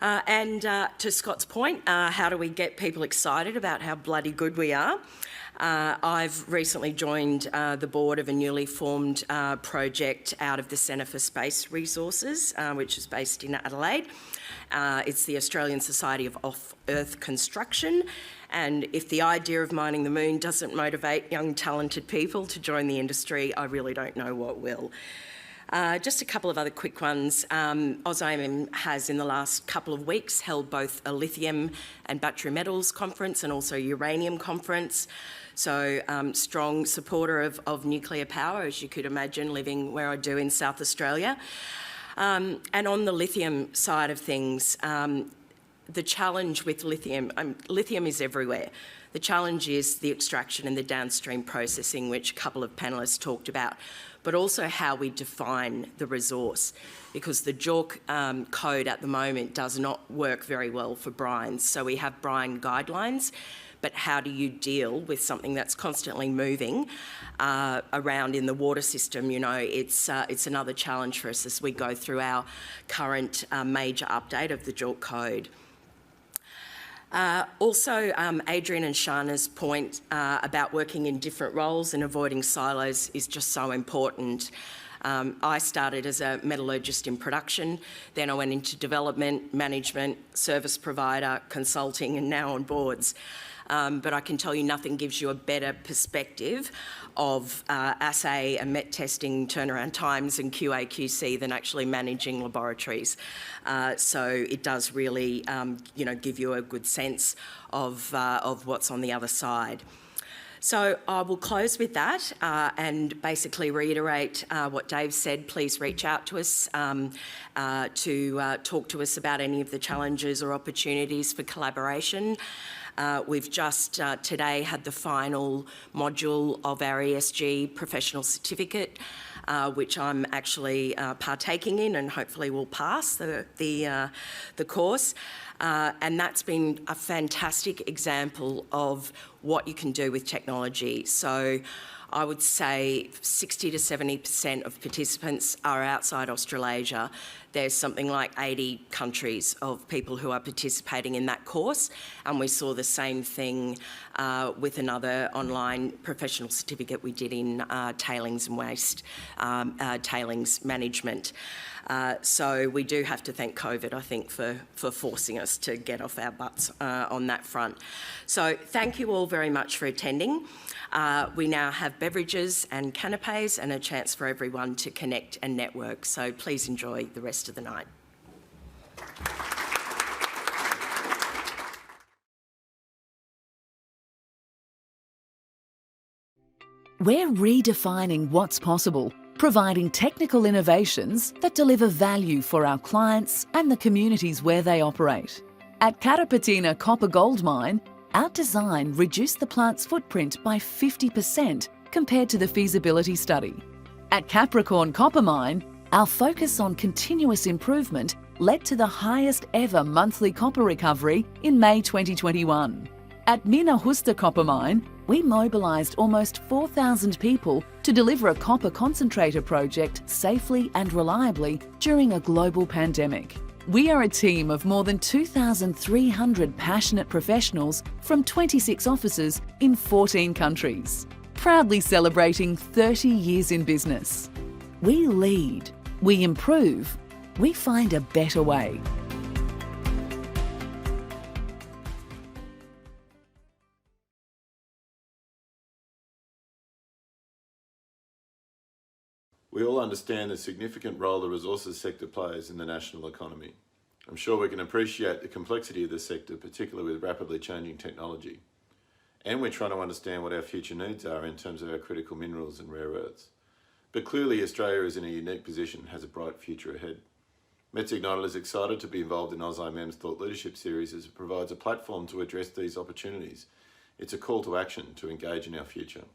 and to Scott's point, how do we get people excited about how bloody good we are? I've recently joined the board of a newly formed project out of the Centre for Space Resources, which is based in Adelaide. It's the Australian Society of Off-Earth Construction, and if the idea of mining the moon doesn't motivate young talented people to join the industry, I really don't know what will. Just a couple of other quick ones. AusIMM has in the last couple of weeks held both a lithium and battery metals conference and also a uranium conference. So strong supporter of nuclear power, as you could imagine, living where I do in South Australia. And on the lithium side of things, the challenge with lithium, lithium is everywhere. The challenge is the extraction and the downstream processing, which a couple of panellists talked about, but also how we define the resource, because the JORC code at the moment does not work very well for brines. So we have brine guidelines, but how do you deal with something that's constantly moving around in the water system? It's another challenge for us as we go through our current major update of the JORC code. Also, Adrian and Shana's point about working in different roles and avoiding silos is just so important. I started as a metallurgist in production, then I went into development, management, service provider, consulting, and now on boards. But I can tell you nothing gives you a better perspective of assay and met testing turnaround times and QA/QC than actually managing laboratories. So it does really, give you a good sense of what's on the other side. So I will close with that and basically reiterate what Dave said. Please reach out to us to talk to us about any of the challenges or opportunities for collaboration. We've just today had the final module of our ESG professional certificate, which I'm actually partaking in and hopefully will pass the course. And that's been a fantastic example of what you can do with technology. So I would say 60 to 70% of participants are outside Australasia. There's something like 80 countries of people who are participating in that course, and we saw the same thing with another online professional certificate we did in tailings and waste, tailings management. So we do have to thank COVID, I think, for forcing us to get off our butts on that front. So thank you all very much for attending. We now have beverages and canapes and a chance for everyone to connect and network. So please enjoy the rest of the night. We're redefining what's possible, providing technical innovations that deliver value for our clients and the communities where they operate. At Carrapateena Copper Gold Mine, our design reduced the plant's footprint by 50% compared to the feasibility study. At Capricorn Copper Mine, our focus on continuous improvement led to the highest ever monthly copper recovery in May 2021. At Mina Justa Copper Mine, we mobilised almost 4,000 people to deliver a copper concentrator project safely and reliably during a global pandemic. We are a team of more than 2,300 passionate professionals from 26 offices in 14 countries, proudly celebrating 30 years in business. We lead, we improve, we find a better way. We all understand the significant role the resources sector plays in the national economy. I'm sure we can appreciate the complexity of this sector, particularly with rapidly changing technology. And we're trying to understand what our future needs are in terms of our critical minerals and rare earths. But clearly Australia is in a unique position and has a bright future ahead. MetSignal is excited to be involved in AusIMM's Thought Leadership Series as it provides a platform to address these opportunities. It's a call to action to engage in our future.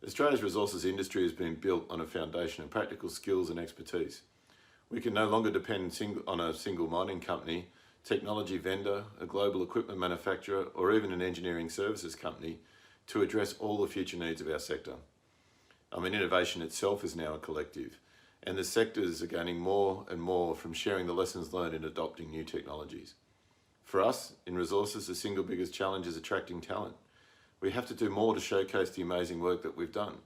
Australia's resources industry has been built on a foundation of practical skills and expertise. We can no longer depend on a single mining company, technology vendor, a global equipment manufacturer, or even an engineering services company to address all the future needs of our sector. Innovation itself is now a collective, and the sectors are gaining more and more from sharing the lessons learned in adopting new technologies. For us, in resources, the single biggest challenge is attracting talent. We have to do more to showcase the amazing work that we've done,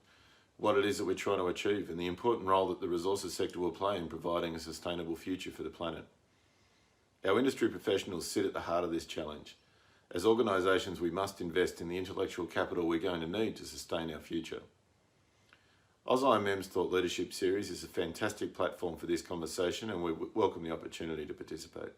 what it is that we're trying to achieve, and the important role that the resources sector will play in providing a sustainable future for the planet. Our industry professionals sit at the heart of this challenge. As organisations, we must invest in the intellectual capital we're going to need to sustain our future. AusIMM's Thought Leadership Series is a fantastic platform for this conversation, and we welcome the opportunity to participate.